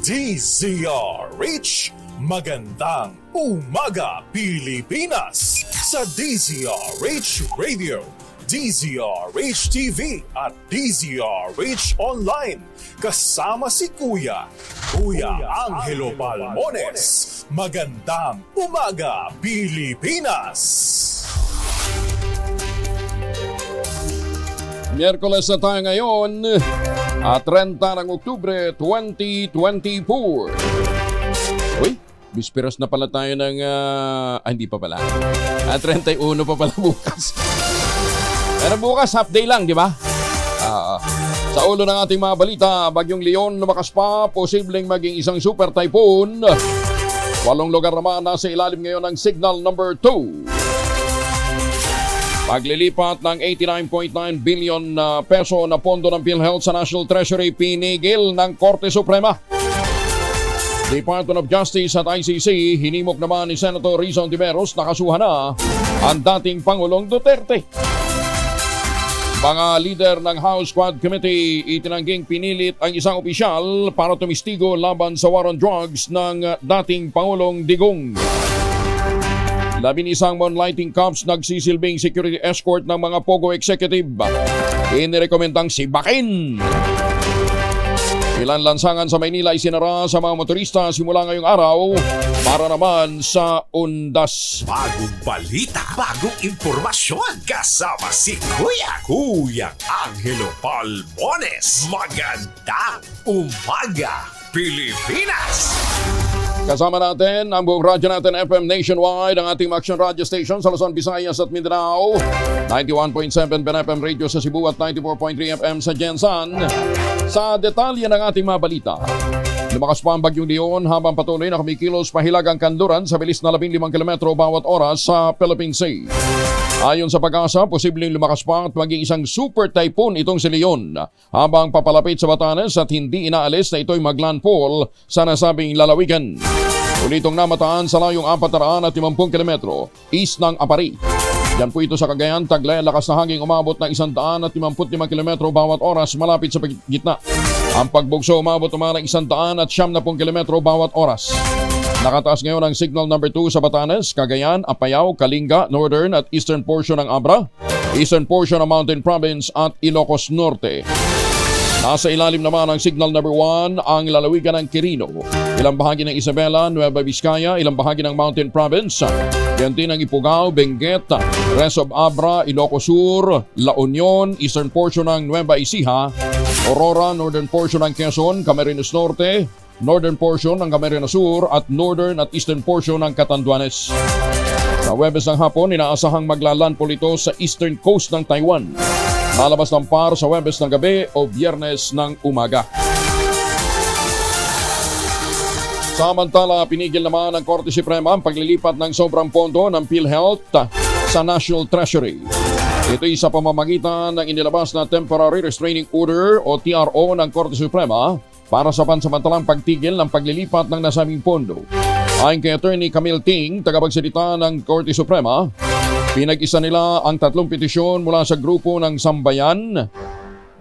DZRH, magandang umaga Pilipinas! Sa DZRH Radio, DZRH TV at DZRH Online. Kasama si Kuya Angelo Palmones. Magandang umaga Pilipinas! Miyerkules na tayo ngayon, 30 ng Oktubre 2024. Uy, bisperas na pala tayo ng, hindi pa pala. 31 pa pala bukas. Pero bukas, half day lang, di ba? Sa ulo ng ating mga balita, Bagyong Leon lumakas pa, posibleng maging isang super typhoon. 8 lugar naman nasa ilalim ngayon ng signal number 2. Paglilipat ng 89.9 billion peso na pondo ng PhilHealth sa National Treasury pinigil ng Korte Suprema. Department of Justice at ICC hinimok naman ni Senator Rizon Tiveros na kasuhan na ang dating Pangulong Duterte. Mga leader ng House Quad Committee itinangging pinilit ang isang opisyal para tumistigo laban sa war on drugs ng dating Pangulong Digong. 11 moonlighting cops nagsisilbing security escort ng mga Pogo executive. Inirekomendang sibakin. Ilan lansangan sa Maynila ay sinara sa mga motorista simula ngayong araw para naman sa undas. Bagong balita, bagong impormasyon. Kasama si Kuya Angelo Palmones. Magandang umaga Pilipinas! Kasama natin ang buong radyo natin FM nationwide, ang ating action radio station sa Luzon, Visayas at Mindanao. 91.7 FM radio sa Cebu at 94.3 FM sa Jensan. Sa detalye ng ating mga balita, lumakas pa ang Bagyong Leon habang patuloy na kumikilos pahilag ang kanluran sa bilis na 15 km bawat oras sa Philippine Sea. Ayon sa Pag-asa, posibleng lumakas pa at maging isang super typhoon itong si Leon habang papalapit sa Batanes at hindi inaalis na ito'y maglandfall sa nasabing lalawigan. Ulitong namataan sa layong 450 km east ng Apari. Yan po ito sa Cagayan, taglay lakas na hangin umabot ng 155 km bawat oras malapit sa gitna. Ang pagbugso umabot naman ng 170 km bawat oras. Nakataas ngayon ang signal number 2 sa Batanes, Cagayan, Apayao, Kalinga, Northern at Eastern portion ng Abra, Eastern portion ng Mountain Province at Ilocos Norte. Nasa ilalim naman ang signal number 1 ang lalawigan ng Quirino, ilang bahagi ng Isabela, Nueva Vizcaya, ilang bahagi ng Mountain Province, yan din ang Ifugao, Benguet, rest of Abra, Ilocos Sur, La Union, Eastern portion ng Nueva Ecija, Aurora, Northern portion ng Quezon, Camarines Norte, Northern portion ng Camarines Sur at Northern at Eastern portion ng Catanduanes. Sa Huwebes ng hapon, inaasahang maglalandfall ito sa eastern coast ng Taiwan. Lalabas ng par sa Huwebes ng gabi o Biyernes ng umaga. Samantala, pinigil naman ng Korte Suprema ang paglilipat ng sobrang pondo ng PhilHealth sa National Treasury. Ito'y sa pamamagitan ng inilabas na Temporary Restraining Order o TRO ng Korte Suprema para sa pansamantalang pagtigil ng paglilipat ng nasabing pondo. Ayon kay Attorney Camille Ting, tagapagsalita ng Korte Suprema, pinag-isa nila ang 3 petisyon mula sa grupo ng Sambayan,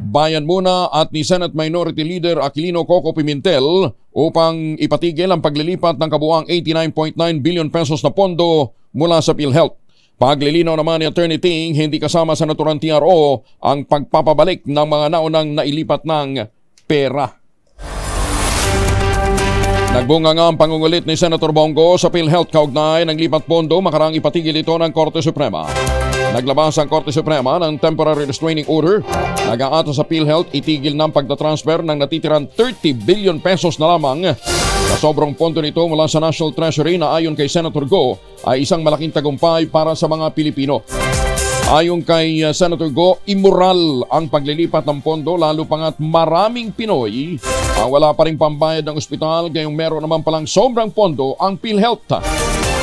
Bayan Muna at ni Senate Minority Leader Aquilino Coco Pimentel upang ipatigil ang paglilipat ng kabuuang 89.9 billion pesos na pondo mula sa PhilHealth. Paglilinaw naman ni Attorney Ting, hindi kasama sa naturang TRO ang pagpapabalik ng mga naunang nailipat ng pera. Nagbunga nga ang pangungulit ni Senator Bongo sa PhilHealth kaugnay ng lipat pondo makarang ipatigil ito ng Korte Suprema. Naglabas ang Korte Suprema ng Temporary Restraining Order. Nag-aato sa PhilHealth itigil ng pagtatransfer ng natitirang 30 billion pesos na lamang sa sobrang pondo nito mula sa National Treasury na ayon kay Senator Go ay isang malaking tagumpay para sa mga Pilipino. Ayon kay Senator Go, immoral ang paglilipat ng pondo lalo pangat maraming Pinoy ang wala pa rin pambayad ng ospital gayong meron naman palang sobrang pondo ang PhilHealth.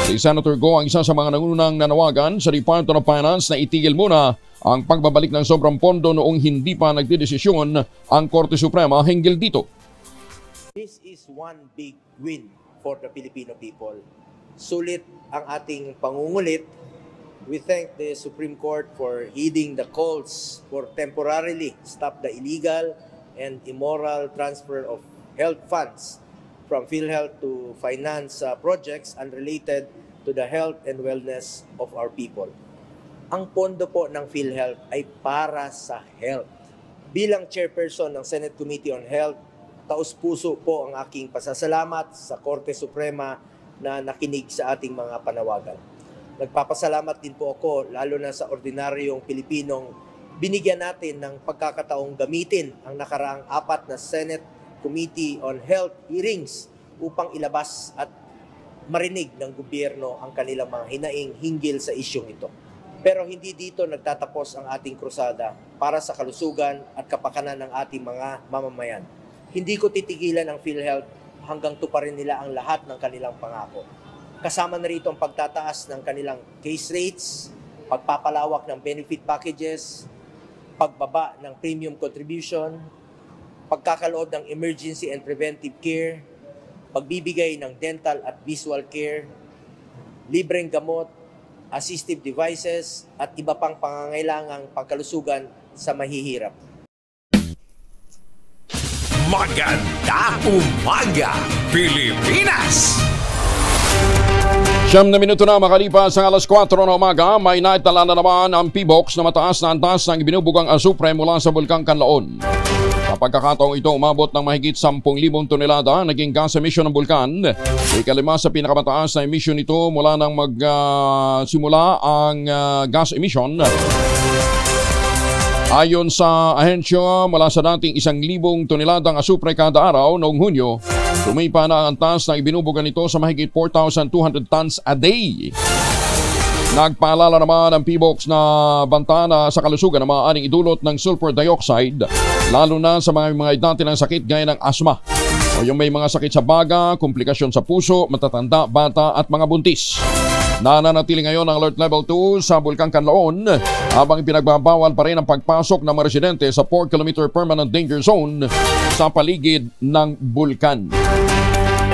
Si Senator Go ang isa sa mga nangunang nanawagan sa Department of Finance na itigil muna ang pagbabalik ng sobrang pondo noong hindi pa nagdedesisyon ang Korte Suprema hinggil dito. This is one big win for the Filipino people. Sulit ang ating pangungulit. We thank the Supreme Court for heeding the calls for temporarily stop the illegal and immoral transfer of health funds from PhilHealth to finance projects unrelated to the health and wellness of our people. Ang pondo po ng PhilHealth ay para sa health. Bilang chairperson ng Senate Committee on Health, taus-puso po ang aking pasasalamat sa Korte Suprema na nakinig sa ating mga panawagan. Nagpapasalamat din po ako lalo na sa ordinaryong Pilipinong binigyan natin ng pagkakataong gamitin ang nakaraang 4 na Senate Committee on Health hearings upang ilabas at marinig ng gobyerno ang kanilang mga hinaing hinggil sa isyong ito. Pero hindi dito nagtatapos ang ating krusada para sa kalusugan at kapakanan ng ating mga mamamayan. Hindi ko titigilan ang PhilHealth hanggang tuparin nila ang lahat ng kanilang pangako. Kasama na rito ang pagtataas ng kanilang case rates, pagpapalawak ng benefit packages, pagbaba ng premium contribution, pagkakaloob ng emergency and preventive care, pagbibigay ng dental at visual care, libreng gamot, assistive devices, at iba pang pangangailangang pagkalusugan sa mahihirap. Magandang umaga, Pilipinas! 9 minuto na makalipas ang alas 4 ng umaga, may naitala na naman ang PBOX na mataas na antas ng ibinubugang asupre mula sa Bulkang Kanlaon. Sa pagkakataong ito, umabot ng mahigit 10,000 tonelada naging gas emission ng bulkan. Ikalima sa pinakamataas na emission nito mula nang magsimula ang gas emission. Ayon sa ahensya, mula sa dating 1,000 toneladang asupre kada araw noong Hunyo, tumipa na ang antas na ibinubugan nito sa mahigit 4,200 tons a day. Nagpaalala naman ang PBOX na banta na sa kalusugan na maaaring idulot ng sulfur dioxide, lalo na sa mga dati ng sakit gaya ng asma o yung may mga sakit sa baga, komplikasyon sa puso, matatanda, bata at mga buntis. Nananatili ngayon ang alert level 2 sa Bulkang Kanlaon habang pinagbabawal pa rin ang pagpasok ng mga residente sa 4-kilometer permanent danger zone sa paligid ng bulkan.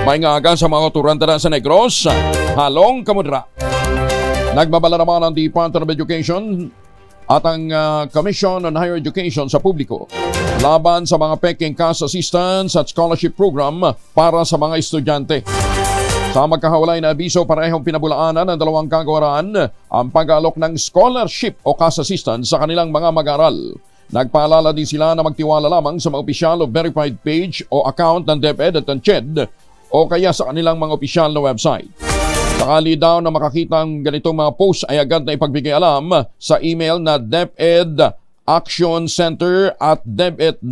May nga sa mga turandara sa Negros, halong kamudra. Nagbabala naman ang Department of Education at ang Commission on Higher Education sa publiko laban sa mga peking cash assistance at scholarship program para sa mga estudyante. Sa magkahawalay na abiso, parehong pinabulaanan ng dalawang kagawaran ang pag-aalok ng scholarship o cash assistance sa kanilang mga mag-aaral. Nagpaalala din sila na magtiwala lamang sa mga opisyal o verified page o account ng DepEd at ng CHED o kaya sa kanilang mga opisyal na website. Sakali daw na makakita ang ganitong mga post ay agad na ipagbigay alam sa email na DepEd Action Center at deped.gov.ph.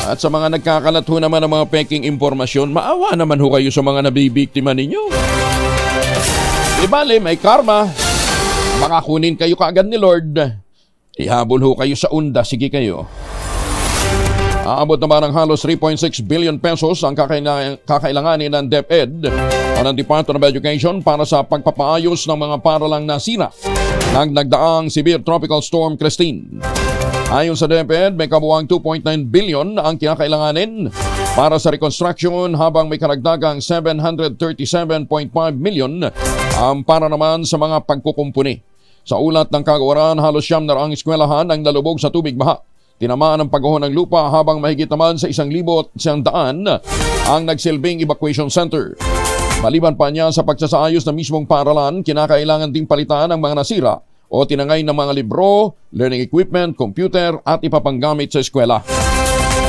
At sa mga nagkakalat ho naman ng mga peking impormasyon, maawa naman ho kayo sa mga nabibiktima ninyo. Di bale, may karma. Baka kunin kayo kaagad ni Lord. Ihabol ho kayo sa unda, sige kayo. Aabot naman ng halos 3.6 billion pesos ang kakailanganin ng DepEd o ng Department of Education para sa pagpapaayos ng mga paralang nasira ng nagdaang severe tropical storm Christine. Ayon sa DepEd, may kabuuang 2.9 billion ang kinakailanganin para sa reconstruction habang may karagdagang 737.5 million ang para naman sa mga pagkukumpuni. Sa ulat ng kagawaran, halos 900 eskwelahan ang nalubog sa tubig baha. Tinamaan ang pagguho ng lupa habang mahigit naman sa 1,100 ang nagsilbing evacuation center. Maliban pa niya sa pagsasaayos ng mismong paaralan, kinakailangan ding palitan ang mga nasira o tinangay ng mga libro, learning equipment, computer at ipapanggamit sa eskwela.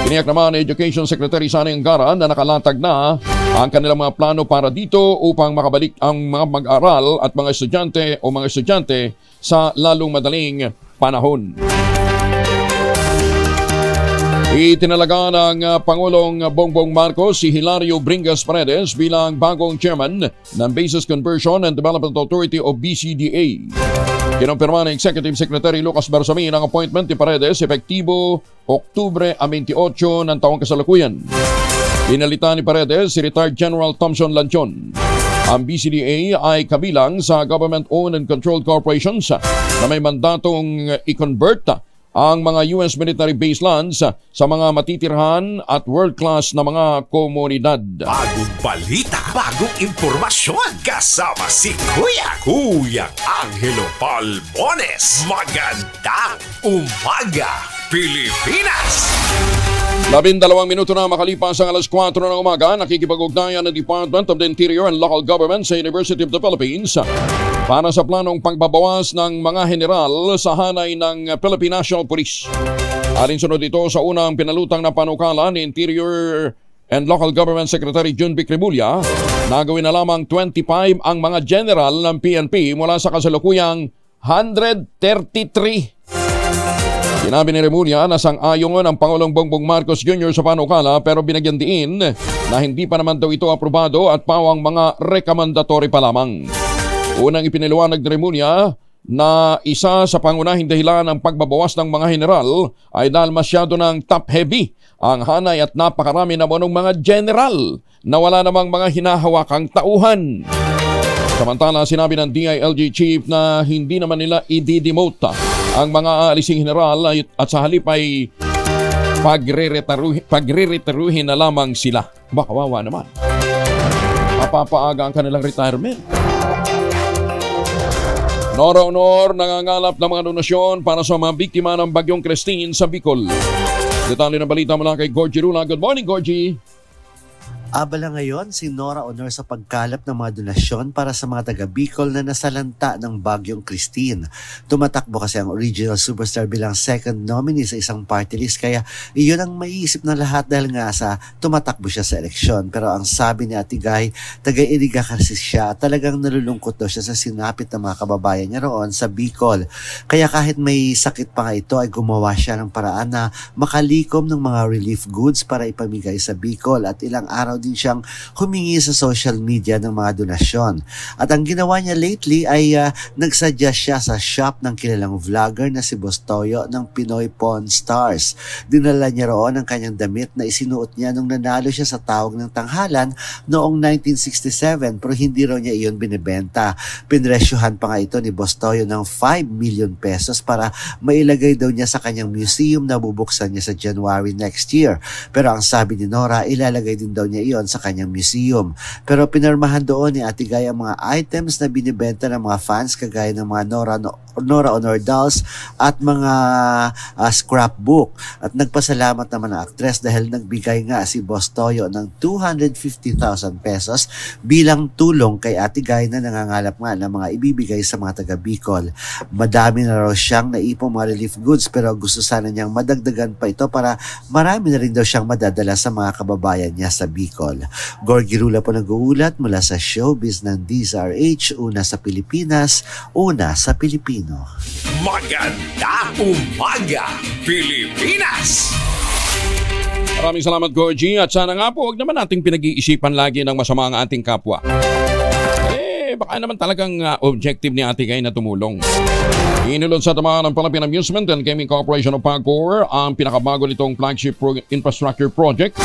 Tiniyak naman ni Education Secretary Sani Angara na nakalatag na ang kanilang mga plano para dito upang makabalik ang mga mag-aral at mga estudyante sa lalong madaling panahon. Itinalaga ng Pangulong Bongbong Marcos si Hilario Bringas Paredes bilang bagong chairman ng Bases Conversion and Development Authority o BCDA. Kinumpirma ng Executive Secretary Lucas Bersamin ang appointment ni Paredes epektibo Oktubre 28 ng taong kasalukuyan. Pinalitan ni Paredes si retired General Thompson Lanchon. Ang BCDA ay kabilang sa government-owned and controlled corporations na may mandatong i-convert ang mga US military base lands sa mga matitirhan at world-class na mga komunidad. Bagong balita, bagong impormasyon, kasama si Kuya Angelo Palmones. Magandang umaga, Pilipinas. 12 minuto na makalipas ang alas 4 ng umaga, nakikipag-ugnayan ng Department of the Interior and Local Government sa University of the Philippines para sa planong pagbabawas ng mga general sa hanay ng Philippine National Police. Alinsunod ito sa unang pinalutang na panukala ni Interior and Local Government Secretary June Vic Remulla na gawin na lamang 25 ang mga general ng PNP mula sa kasalukuyang 133. Sinabi ni Remulla na sang-ayon ang Pangulong Bongbong Marcos Jr. sa panukala pero binagyan diin na hindi pa naman daw ito aprobado at pawang mga rekomendatory pa lamang. Unang ipiniliwanag ni Remulla na isa sa pangunahing dahilan ng pagbabawas ng mga general ay dahil masyado ng top-heavy ang hanay at napakarami na monong mga general na wala namang mga hinahawakang tauhan. Samantala, sinabi ng DILG Chief na hindi naman nila i-demote ang mga aalising general at sa halip ay pagre-retiruhin na lamang sila. Kawawa naman. Mapapaaga ang kanilang retirement. Nora-honor nangangalap ng mga donasyon para sa mga biktima ng Bagyong Christine sa Bicol. Detalye ng balita mula kay Gorgie Rula. Good morning, Gorgie. Abala ngayon si Nora Honor sa pagkalap ng mga donasyon para sa mga taga Bicol na nasalanta ng Bagyong Christine. Tumatakbo kasi ang original superstar bilang second nominee sa isang party list kaya iyon ang maiisip ng lahat dahil nga sa tumatakbo siya sa eleksyon. Pero ang sabi ni Ate Guy, taga-Iriga kasi siya at talagang nalulungkot daw siya sa sinapit ng mga kababayan niya roon sa Bicol. Kaya kahit may sakit pa nga ito ay gumawa siya ng paraan na makalikom ng mga relief goods para ipamigay sa Bicol at ilang araw din siyang humingi sa social media ng mga donasyon. At ang ginawa niya lately ay nagsuggest siya sa shop ng kilalang vlogger na si Boss Toyo ng Pinoy Pawn Stars. Dinala niya roon ang kanyang damit na isinuot niya nung nanalo siya sa tawag ng tanghalan noong 1967 pero hindi raw niya iyon binibenta. Pinresyohan pa nga ito ni Boss Toyo ng 5 million pesos para mailagay daw niya sa kanyang museum na bubuksan niya sa January next year. Pero ang sabi ni Nora, ilalagay din daw niya iyon sa kanyang museum. Pero pinirmahan doon ni Ate Guy ang mga items na binibenta ng mga fans kagaya ng mga Nora Honor dolls at mga scrapbook. At nagpasalamat naman ang aktres dahil nagbigay nga si Boss Toyo ng 250,000 pesos bilang tulong kay Ate Guy na nangangalap nga ng mga ibibigay sa mga taga Bicol. Madami na raw siyang naipong mga relief goods pero gusto sana niyang madagdagan pa ito para marami na rin daw siyang madadala sa mga kababayan niya sa Bicol. Gorgie Rula po nag-uulat mula sa showbiz ng DZRH, una sa Pilipinas, una sa Pilipino. Maganda umaga, Pilipinas! Maraming salamat, Gorgie. At sana nga po, huwag naman nating pinag-iisipan lagi ng masama ang ating kapwa. Baka naman talagang objective ni Ate Guy na tumulong. Inulod sa tamaan ng Philippine Amusement and Gaming Corporation of Pagcor ang pinakabago nitong flagship infrastructure project.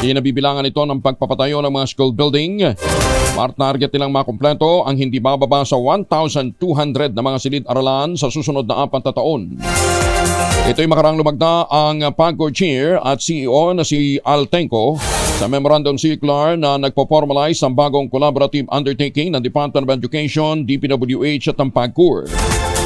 Inabibilangan ito ng pagpapatayo ng mga school building. Target nilang makumpleto ang hindi bababa sa 1,200 na mga silid-aralan sa susunod na 4 na taon. Ito'y makarang lumagda ang Pagcor Chair at CEO na si Al Tenco sa memorandum circular na nagpo-formalize ang bagong collaborative undertaking ng Department of Education, DPWH at ang Pagcor.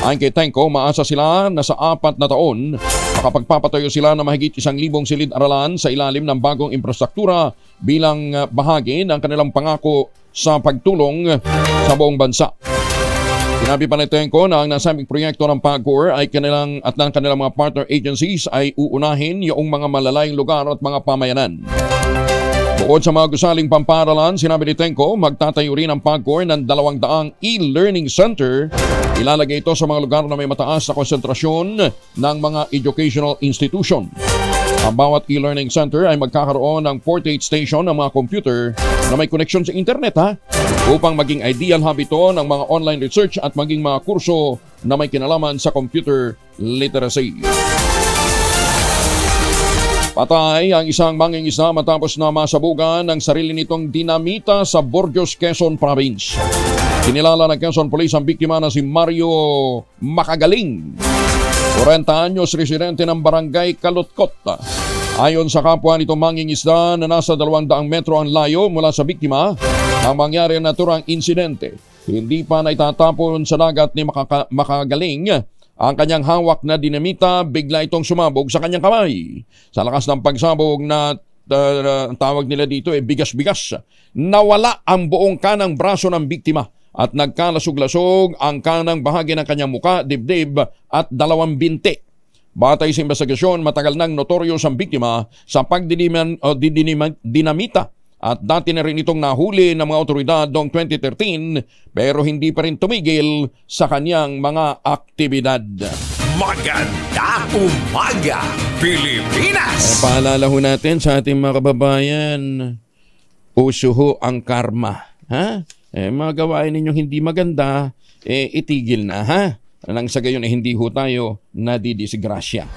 Ayon kay Tenco, maasa sila na sa 4 na taon makapagpapatayo sila ng mahigit 1,000 silid-aralan sa ilalim ng bagong infrastruktura bilang bahagi ng kanilang pangako sa pagtulong sa buong bansa. Sinabi pa ni Tenco na ang nasabing proyekto ng Pagcor ay kanilang at ng kanilang mga partner agencies ay uunahin yung mga malalayong lugar at mga pamayanan. Bukod sa mga gusaling pamparalan, sinabi ni Tenco, magtatayo rin ang Pagcor ng 200 e-learning center. Ilalagay ito sa mga lugar na may mataas na konsentrasyon ng mga educational institution. Ang bawat e-learning center ay magkakaroon ng 48 station ng mga computer na may connection sa internet upang maging ideal hub ito ng mga online research at maging mga kurso na may kinalaman sa computer literacy. Patay ang isang mangingisda matapos na masabugan ng sarili nitong dinamita sa Borjos, Quezon Province. Kinilala ng Quezon Police ang biktima na si Mario Makagaling, 40 anyos, residente ng barangay Kalutkot. Ayon sa kapwa nitong mangingisda na nasa 200 metro ang layo mula sa biktima, ang mangyari ang naturang insidente. Hindi pa naitatapon sa dagat ni Makagaling ang kanyang hawak na dinamita, bigla itong sumabog sa kanyang kamay. Sa lakas ng pagsabog na tawag nila dito bigas-bigas, nawala ang buong kanang braso ng biktima at nagkalasog-lasog ang kanang bahagi ng kanyang muka, dibdib at dalawang binti. Batay sa investigasyon, matagal nang notorious ang biktima sa pagdinamita at dati na rin itong nahuli ng mga otoridad noong 2013 pero hindi pa rin tumigil sa kanyang mga aktibidad. Maganda umaga, Pilipinas! Paalala ho natin sa ating mga kababayan, uso ho ang karma. Ha? Mga gawain ninyong hindi maganda, itigil na, ha? Nang sa gayon hindi ho tayo nadidisgrasya.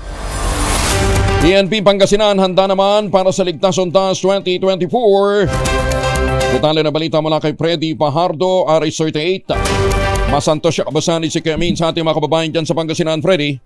PNP Pangasinan handa naman para sa Ligtas Undas 2024. Detalye na balita mula kay Freddy Pajardo, RS38. Masantos siya kabasani si Kamin sa ating mga kababayan dyan sa Pangasinan, Freddy.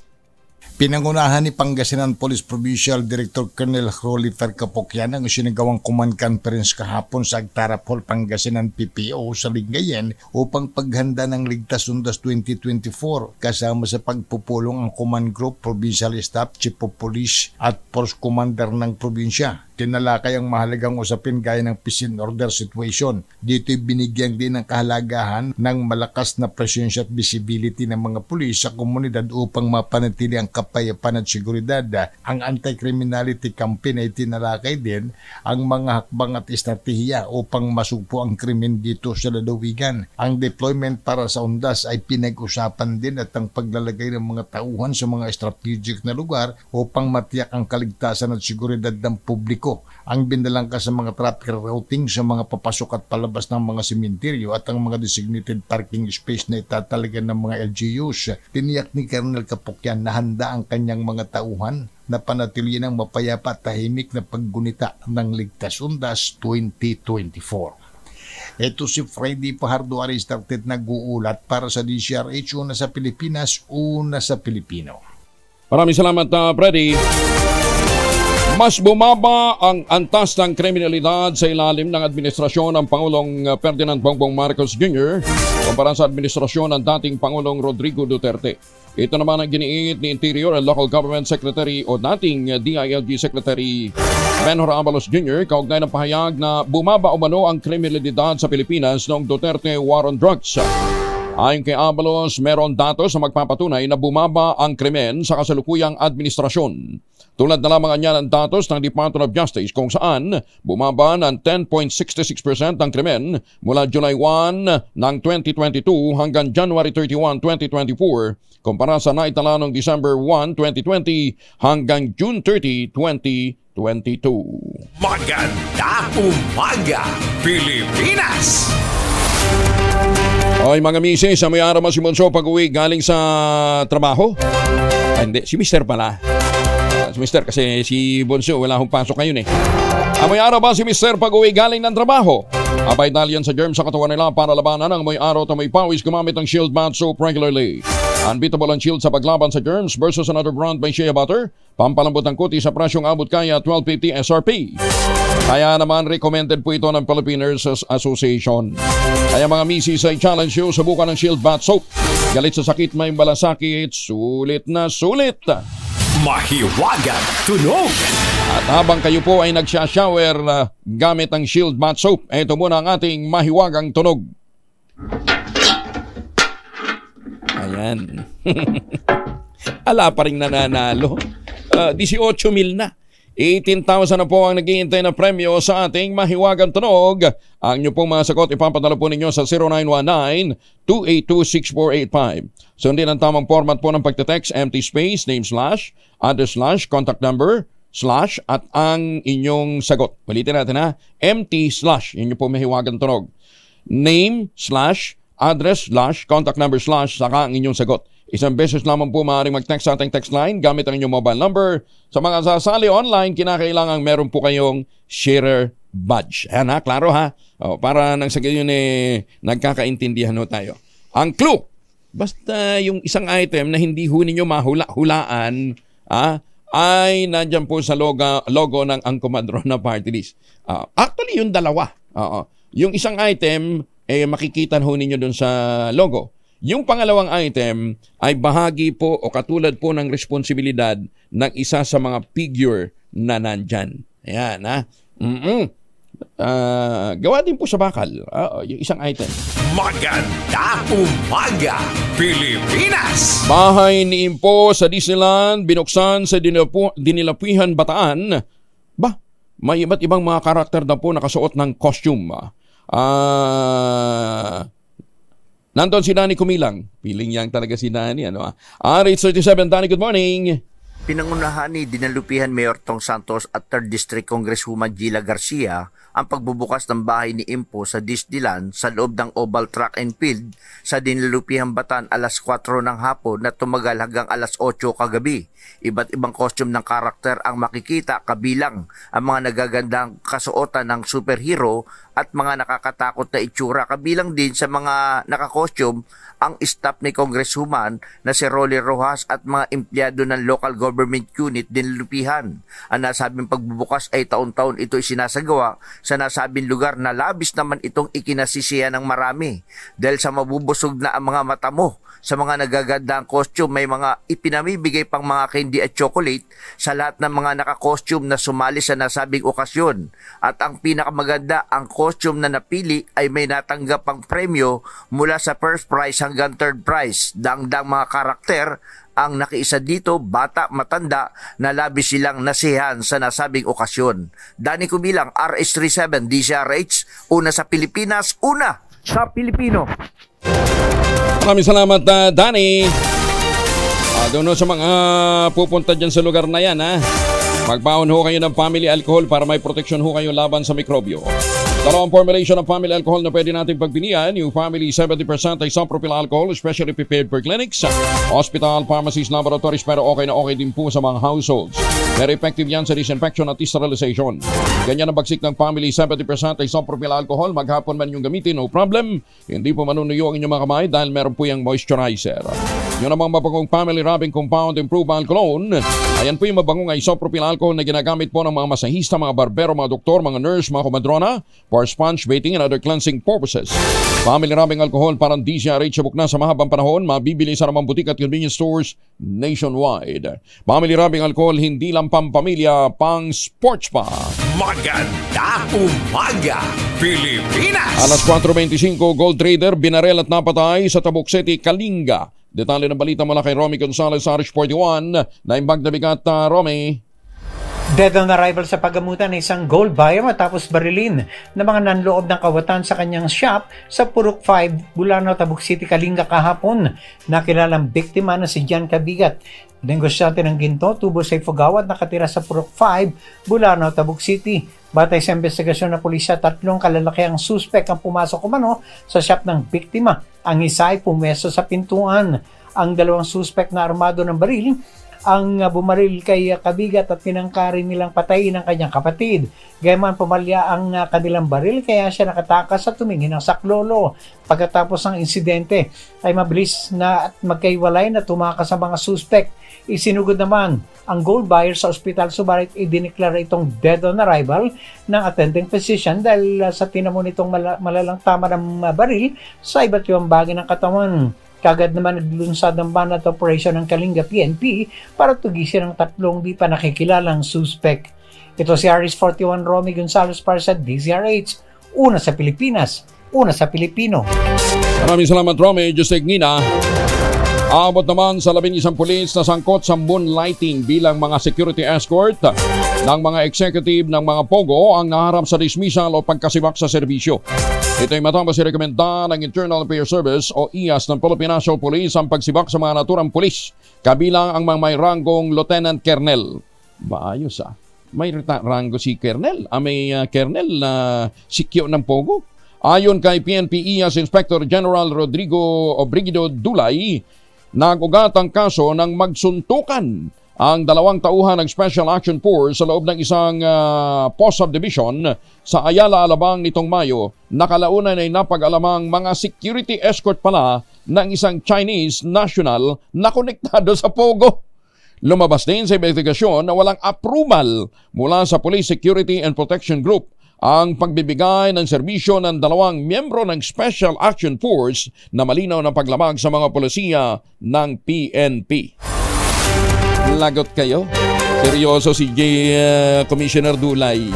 Pinangunahan ni Pangasinan Police Provincial Director Colonel Rolifer Capocyan ang sinagawang command conference kahapon sa Agtara Hall, Pangasinan PPO sa Lingayen upang paghanda ng Ligtas Undas 2024 kasama sa pagpupulong ang Command Group, Provincial Staff, Chief of Police at Force Commander ng probinsya. Tinalakay ang mahalagang usapin gaya ng peace and order situation. Dito'y binigyan din ng kahalagahan ng malakas na presensya at visibility ng mga pulis sa komunidad upang mapanatili ang kapayapaan at seguridad. Ang anti-criminality campaign ay tinalakay din ang mga hakbang at estratehiya upang masugpo ang krimen dito sa lalawigan. Ang deployment para sa Undas ay pinag-usapan din at ang paglalagay ng mga tauhan sa mga strategic na lugar upang matiyak ang kaligtasan at seguridad ng publiko. Ang binalangka sa mga traffic routing sa mga papasok at palabas ng mga sementeryo at ang mga designated parking space na itatalagan ng mga LGUs. Tiniyak ni Colonel Capocyan na handa ang kanyang mga tauhan na panatilihin ang mapayapa at tahimik na paggunita ng Ligtas Undas 2024. Ito si Freddy Pajardo, RS38, nag-uulat para sa DCRH, una sa Pilipinas, una sa Pilipino. Maraming salamat, Freddy. Mas bumaba ang antas ng kriminalidad sa ilalim ng administrasyon ng Pangulong Ferdinand Bongbong Marcos Jr. kumpara sa administrasyon ng dating Pangulong Rodrigo Duterte. Ito naman ang giniit ni Interior and Local Government Secretary o dating DILG Secretary Benhur Abalos Jr. kaugnay ng pahayag na bumaba umano ang kriminalidad sa Pilipinas noong Duterte War on Drugs. Ayon kay Abalos, meron datos na magpapatunay na bumaba ang krimen sa kasalukuyang administrasyon. Tulad na lamang niya ng datos ng Department of Justice kung saan bumaba ng 10.66% ang krimen mula July 1 ng 2022 hanggang January 31, 2024 kumpara sa naitala noong December 1, 2020 hanggang June 30, 2022. Maganda umaga, Pilipinas! Ay mga misis, sa may araw si Monso pag-uwi galing sa trabaho. Ay, hindi, si Mr. pala. Si Mr. kasi si Bonso wala hong pasok ngayon eh. Amoy araw ba si Mr. pag-uwi galing ng trabaho? Abay dahil yan sa germ sa katawan nila para labanan ang amoy araw at amoy pawis gumamit ng Shield Bath Soap regularly. Unbeatable ang Shield sa paglaban sa germs versus another brand by Shea Butter. Pampalambot ang kuti sa prasyong abot kaya 12.50 SRP. Kaya naman recommended po ito ng Philippine Nurses Association. Kaya mga misis ay challenge you, subukan ng Shield Bath Soap. Galit sa sakit, may malasakit, sulit na sulit. Mahiwagang tunog! At habang kayo po ay nagsha-shower gamit ang Shield Bath Soap, ito muna ang ating mahiwagang tunog. Ayan. Ala pa rin nananalo. 18,000 na. 18,000 na po ang naghihintay na premyo sa ating mahiwagang tunog. Ang inyo pong mga sagot ipapadala po ninyo sa 0919-282-6485. Sundin ang tamang format po ng pagte-text, empty space, name slash, address slash, contact number, slash, at ang inyong sagot. Ulitin natin ha, empty slash, inyo po mahiwagang tunog. Name slash, address slash, contact number slash, saka ang inyong sagot. Isang beses lamang po maaaring mag-text sa ating text line gamit ang inyong mobile number. Sa mga sasali online, kinakailangan meron po kayong sharer badge. Ayan ha, klaro ha? Para nang sa gayon nagkakaintindihan ho tayo. Ang clue, basta yung isang item na hindi ho ninyo mahula-hulaan, ay nandyan po sa logo ng Ang Kumadron na party list. Actually, yung dalawa. Yung isang item, makikita ho ninyo dun sa logo. Yung pangalawang item ay bahagi po o katulad po ng responsibilidad ng isa sa mga figure na nandyan. Ayan, ha? Gawa din po sa bakal yung isang item. Maganda umaga, Pilipinas! Bahay ni Impo sa Disneyland binuksan sa Dinilapihan, Bataan. May iba't ibang mga karakter na po nakasuot ng costume. Nandun si Danny Kumilang. Piling yang talaga si Danny. RH37, Danny, good morning. Pinangunahan ni Dinalupihan Mayor Tong Santos at 3rd District Congresswoman Gila Garcia ang pagbubukas ng bahay ni Impo sa Disneyland sa loob ng Oval Track and Field sa Dinalupihan, Bataan alas 4 ng hapon na tumagal hanggang alas 8 kagabi. Iba't ibang costume ng karakter ang makikita, kabilang ang mga nagagandang kasuotan ng superhero at mga nakakatakot na itsura. Kabilang din sa mga nakakostume ang staff ni Congresswoman na si Rolly Rojas at mga empleyado ng local government unit Dinalupihan. Ang nasabing pagbubukas ay taon-taon ito isinasagawa sa nasabing lugar na labis naman itong ikinasisiya ng marami. Dahil sa mabubusog na ang mga mata mo sa mga nagagandang costume, may mga ipinamibigay pang mga candy at chocolate sa lahat ng mga nakakostume na sumali sa nasabing okasyon. At ang pinakamaganda, ang costume na napili ay may natanggap pang premyo mula sa first prize hanggang third prize. Dangdang mga karakter ang nakiisa dito, bata, matanda, na labis silang nasiyahan sa nasabing okasyon. Danny Kubilang, RH37, DZRH, una sa Pilipinas, una sa Pilipino. Maraming salamat, Danny. Doon sa mga pupunta dyan sa lugar na yan, magbaon ho kayo ng family alcohol para may proteksyon ho kayo laban sa mikrobyo. Dalawang formulation ng family alcohol na pwede natin pagpilian. Yung family 70% isopropyl alcohol, especially prepared for clinics, hospital, pharmacies, laboratories, pero okay na okay din po sa mga households. Very effective yan sa disinfection at sterilization. Ganyan ang bagsik ng family 70% isopropyl alcohol. Maghapon man yung gamitin, no problem. Hindi po manunuyo ang inyong mga kamay dahil meron po yung moisturizer. Yun namang mabangong family rubbing compound improved alcohol. Ayan po yung mabangong isopropyl alcohol na ginagamit po ng mga masahista, mga barbero, mga doktor, mga nurse, mga komadrona for sponge bathing and other cleansing purposes. Family rubbing alcohol parang DZRH sabok na sa mahabang panahon, mabibili sa namang butik at convenience stores nationwide. Family rubbing alcohol hindi lang pampamilya, pang sports pa. Maganda umaga, Pilipinas! Alas 4:25, gold trader binarel at napatay sa Tabuk City, Kalinga. Detalye ng balita mula kay Romy Gonzalez, RH41, na imbag na bigat, Romy. Dead on arrival sa paggamutan ng isang gold buyer matapos barilin ng mga nanloob ng kawatan sa kanyang shop sa Purok 5, Bulano, Tabuk City, Kalinga kahapon. Nakilalang biktima na si Jan Cabigat, negosyante ng ginto, tubo sa Ifugao at nakatira sa Purok 5, Bulano, Tabuk City. Batay sa investigasyon ng pulisya, 3 kalalakiang suspect ang pumasok umano sa shop ng biktima. Ang isa ay pumeso sa pintuan. Ang 2 suspect na armado ng baril ang bumaril kay Cabigat at pinangkari nilang patayin ang kanyang kapatid. Gayman pumalya ang kanilang baril kaya siya nakatakas at tumingin ng saklolo. Pagkatapos ng insidente ay mabilis na at magkaiwalay na tumakas ang mga suspect. Isinugod naman ang gold buyer sa ospital, subalit idineklara itong dead on arrival ng attending physician dahil sa tinamo nitong malalang tama ng baril sa iba't ibang bagay ng katawan. Kagad naman naglunsad ng banat operation ng Kalinga PNP para tugisin ang 3 di pa nakikilalang suspect. Ito si RH41 Romy Gonzalez para sa DZRH, una sa Pilipinas, una sa Pilipino. Maraming salamat, Romy. Jose Gnina. Abot naman sa 11 pulis na sangkot sa moonlighting bilang mga security escort ng mga executive ng mga POGO ang naharap sa dismissal o pagkasibak sa serbisyo. Ito ay matapos irekomenda ng Internal Affairs Service o IAS ng Philippine National Police ang pagsibak sa mga naturang pulis, kabilang ang mga may ranggong Lieutenant Colonel. Maayos may rango si Colonel, may Colonel na sikyo ng POGO. Ayon kay PNP IAS Inspector General Rodrigo Obrigido Dulay, nag-ugat ang kaso ng magsuntukan ang 2 tauhan ng Special Action Force sa loob ng isang post-subdivision sa Ayala, Alabang nitong Mayo. Nakalaunan ay napag-alamang mga security escort pala ng isang Chinese national na konektado sa POGO. Lumabas din sa investigasyon na walang approval mula sa Police Security and Protection Group ang pagbibigay ng serbisyo ng dalawang miyembro ng Special Action Force na malinaw na paglamag sa mga polisiya ng PNP. Lagot kayo? Seryoso si Commissioner Dulay.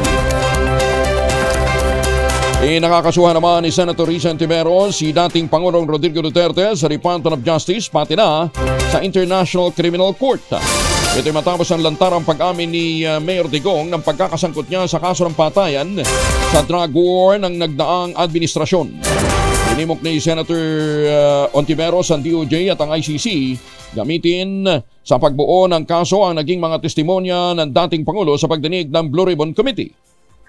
Nakakasuhan naman ni Senator Risa Ontiveros si dating Pangulong Rodrigo Duterte sa Department of Justice pati na sa International Criminal Court. Ito'y matapos ang lantarang pag-amin ni Mayor Digong ng pagkakasangkot niya sa kaso ng patayan sa drug war ng nagdaang administrasyon. Inimok ni Senator Ontiveros ang DOJ at ang ICC gamitin sa pagbuo ng kaso ang naging mga testimonya ng dating Pangulo sa pagdinig ng Blue Ribbon Committee.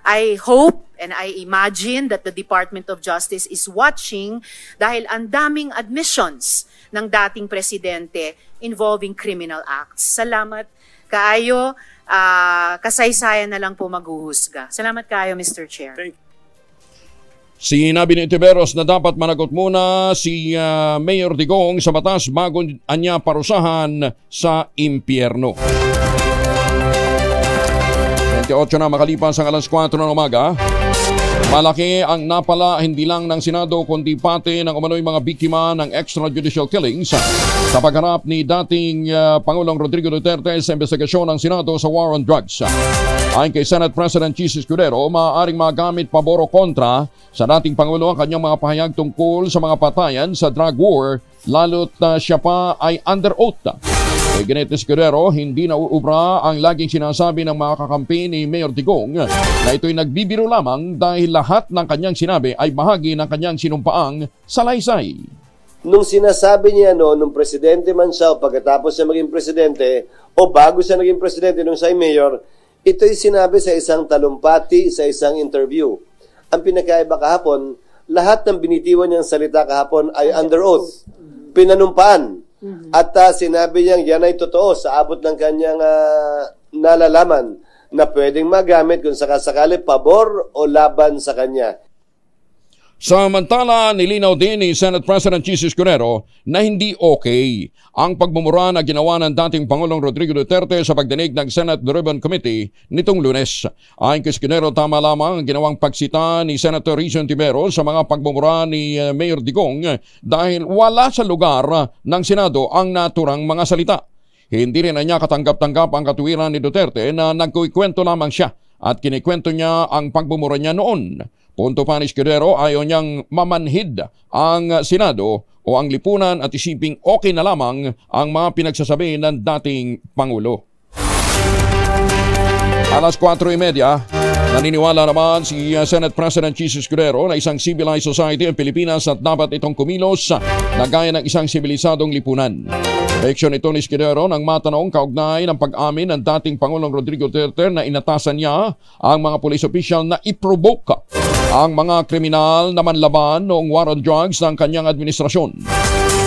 I hope and I imagine that the Department of Justice is watching dahil ang daming admissions ng dating presidente involving criminal acts. Salamat kaayo, kasaysayan na lang po maghuhusga. Salamat kaayo, Mr. Chair. Sinabi ni Ontiveros na dapat managot muna si Mayor Digong sa batas bago anya parusahan sa impyerno. 28 na makalipas ang alas 4 ng umaga. Malaki ang napala hindi lang ng Senado kundi pati ng umano'y mga biktima ng extrajudicial killings sa pagharap ni dating Pangulong Rodrigo Duterte sa investigasyon ng Senado sa war on drugs. Ayon kay Senate President Chis Escudero, maaaring magamit pabor o kontra sa dating Pangulo ang kanyang mga pahayag tungkol sa mga patayan sa drug war lalo't siya pa ay under oath. Kay Ginete Escudero, hindi nauubra ang laging sinasabi ng mga kakampi ni Mayor Digong na ito'y nagbibiro lamang dahil lahat ng kanyang sinabi ay bahagi ng kanyang sinumpaang salaysay. Nung sinasabi niya nung presidente man siya o pagkatapos siya maging presidente o bago siya naging presidente nung siya ay mayor, ito'y sinabi sa isang talumpati, sa isang interview. Ang pinakaiba kahapon, lahat ng binitiwan niyang salita kahapon ay under oath, pinanumpaan. At sinabi niyang yan ay totoo sa abot ng kanyang nalalaman na pwedeng magamit kung sakasakali pabor o laban sa kanya. Samantala, nilinaw din ni Senate President Chis Escudero na hindi okay ang pagmumura na ginawa ng dating Pangulong Rodrigo Duterte sa pagdinig ng Senate Blue Ribbon Committee nitong Lunes. Ayon kay Escudero, tama lamang ang ginawang pagsita ni Senator Risa Ontiveros sa mga pagmumura ni Mayor Digong dahil wala sa lugar ng Senado ang naturang mga salita. Hindi rin na niya katanggap-tanggap ang katuwiran ni Duterte na nagkukwento lamang siya at kinikwento niya ang pagmumura niya noon. Punto pa ni Escudero, ayaw niyang mamanhid ang Senado o ang lipunan at isiping okay na lamang ang mga pinagsasabi ng dating Pangulo. Alas 4:30, naniniwala naman si Senate President Chis Escudero na isang civilized society ang Pilipinas at dapat itong kumilos na gaya ng isang sibilisadong lipunan. Reaksyon ito ni Escudero nang matanong kaugnay ng pag-amin ng dating Pangulong Rodrigo Duterte na inatasan niya ang mga police official na i-provoke ang mga kriminal na manlaban noong war on drugs ng kanyang administrasyon.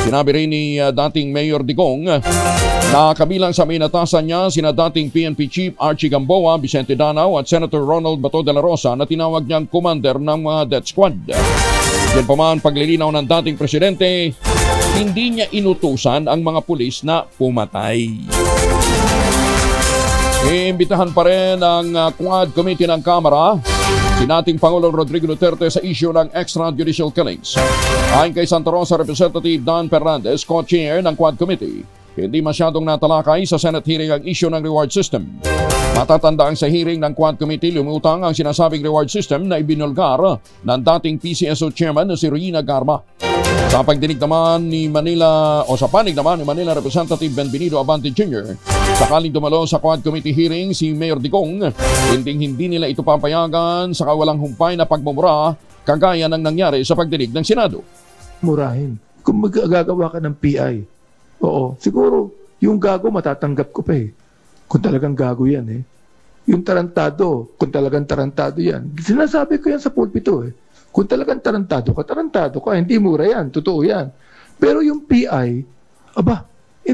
Sinabi rin ni dating Mayor Digong na kabilang sa minatasan niya sina dating PNP Chief Archie Gamboa, Vicente Danao at Senator Ronald Bato de la Rosa na tinawag niyang commander ng mga death squad. Yan pa man paglilinaw ng dating presidente, hindi niya inutusan ang mga pulis na pumatay. Iimbitahan pa rin ang Quad Committee ng Kamara si dating Pangulong Rodrigo Duterte sa issue ng extrajudicial killings. Ayon kay Santa Rosa Representative Dan Fernandez, co-chair ng Quad Committee, hindi masyadong natalakay sa Senate hearing ang issue ng reward system. Matatandaan sa hearing ng Quad Committee, lumutang ang sinasabing reward system na ibinulgar ng dating PCSO chairman na si Regina Garma. Sa pagdinig naman ni sa panig naman ni Manila Representative Benvenido Abante Jr., sakaling dumalo sa Quad Committee hearing si Mayor Digong, hindi nila ito papayagan sa kawalang humpay na pagmumura kagaya ng nangyari sa pagdinig ng Senado. Murahin. Kung magagawa ka ng PI, oo, siguro yung gago matatanggap ko pa eh. Kung talagang gago yan eh. Yung tarantado, kung talagang tarantado yan. Sinasabi ko yan sa pulpito eh. Kung talagang tarantado ka, hindi mura yan, totoo yan. Pero yung PI,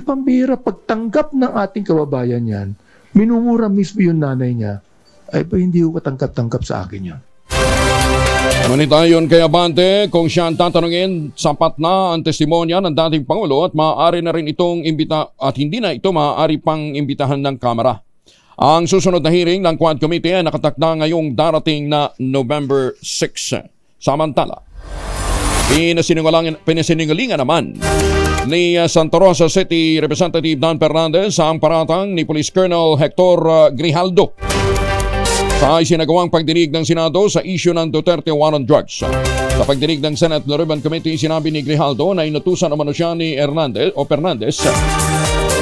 pambira, pagtanggap ng ating kababayan yan, minumura mismo yung nanay niya, hindi ko katanggap-tanggap sa akin yan. Ngunit ayon kay Abante, kung siya ang tatanungin, sapat na ang testimonya ng dating Pangulo at maaari na rin itong hindi na ito maaari pang imbitahan ng Kamara. Ang susunod na hearing ng Quad Committee ay nakatakda ngayong darating na November 6. Samantala, pinasiningalingan naman ni Santa Rosa City Representative Dan Fernandez ang paratang ni Police Colonel Hector Grijaldo sa isinagawang pagdinig ng Senado sa issue ng Duterte War on Drugs. Sa pagdinig ng Senate Ribbon Committee, sinabi ni Grijaldo na inutusan naman siya ni Fernandez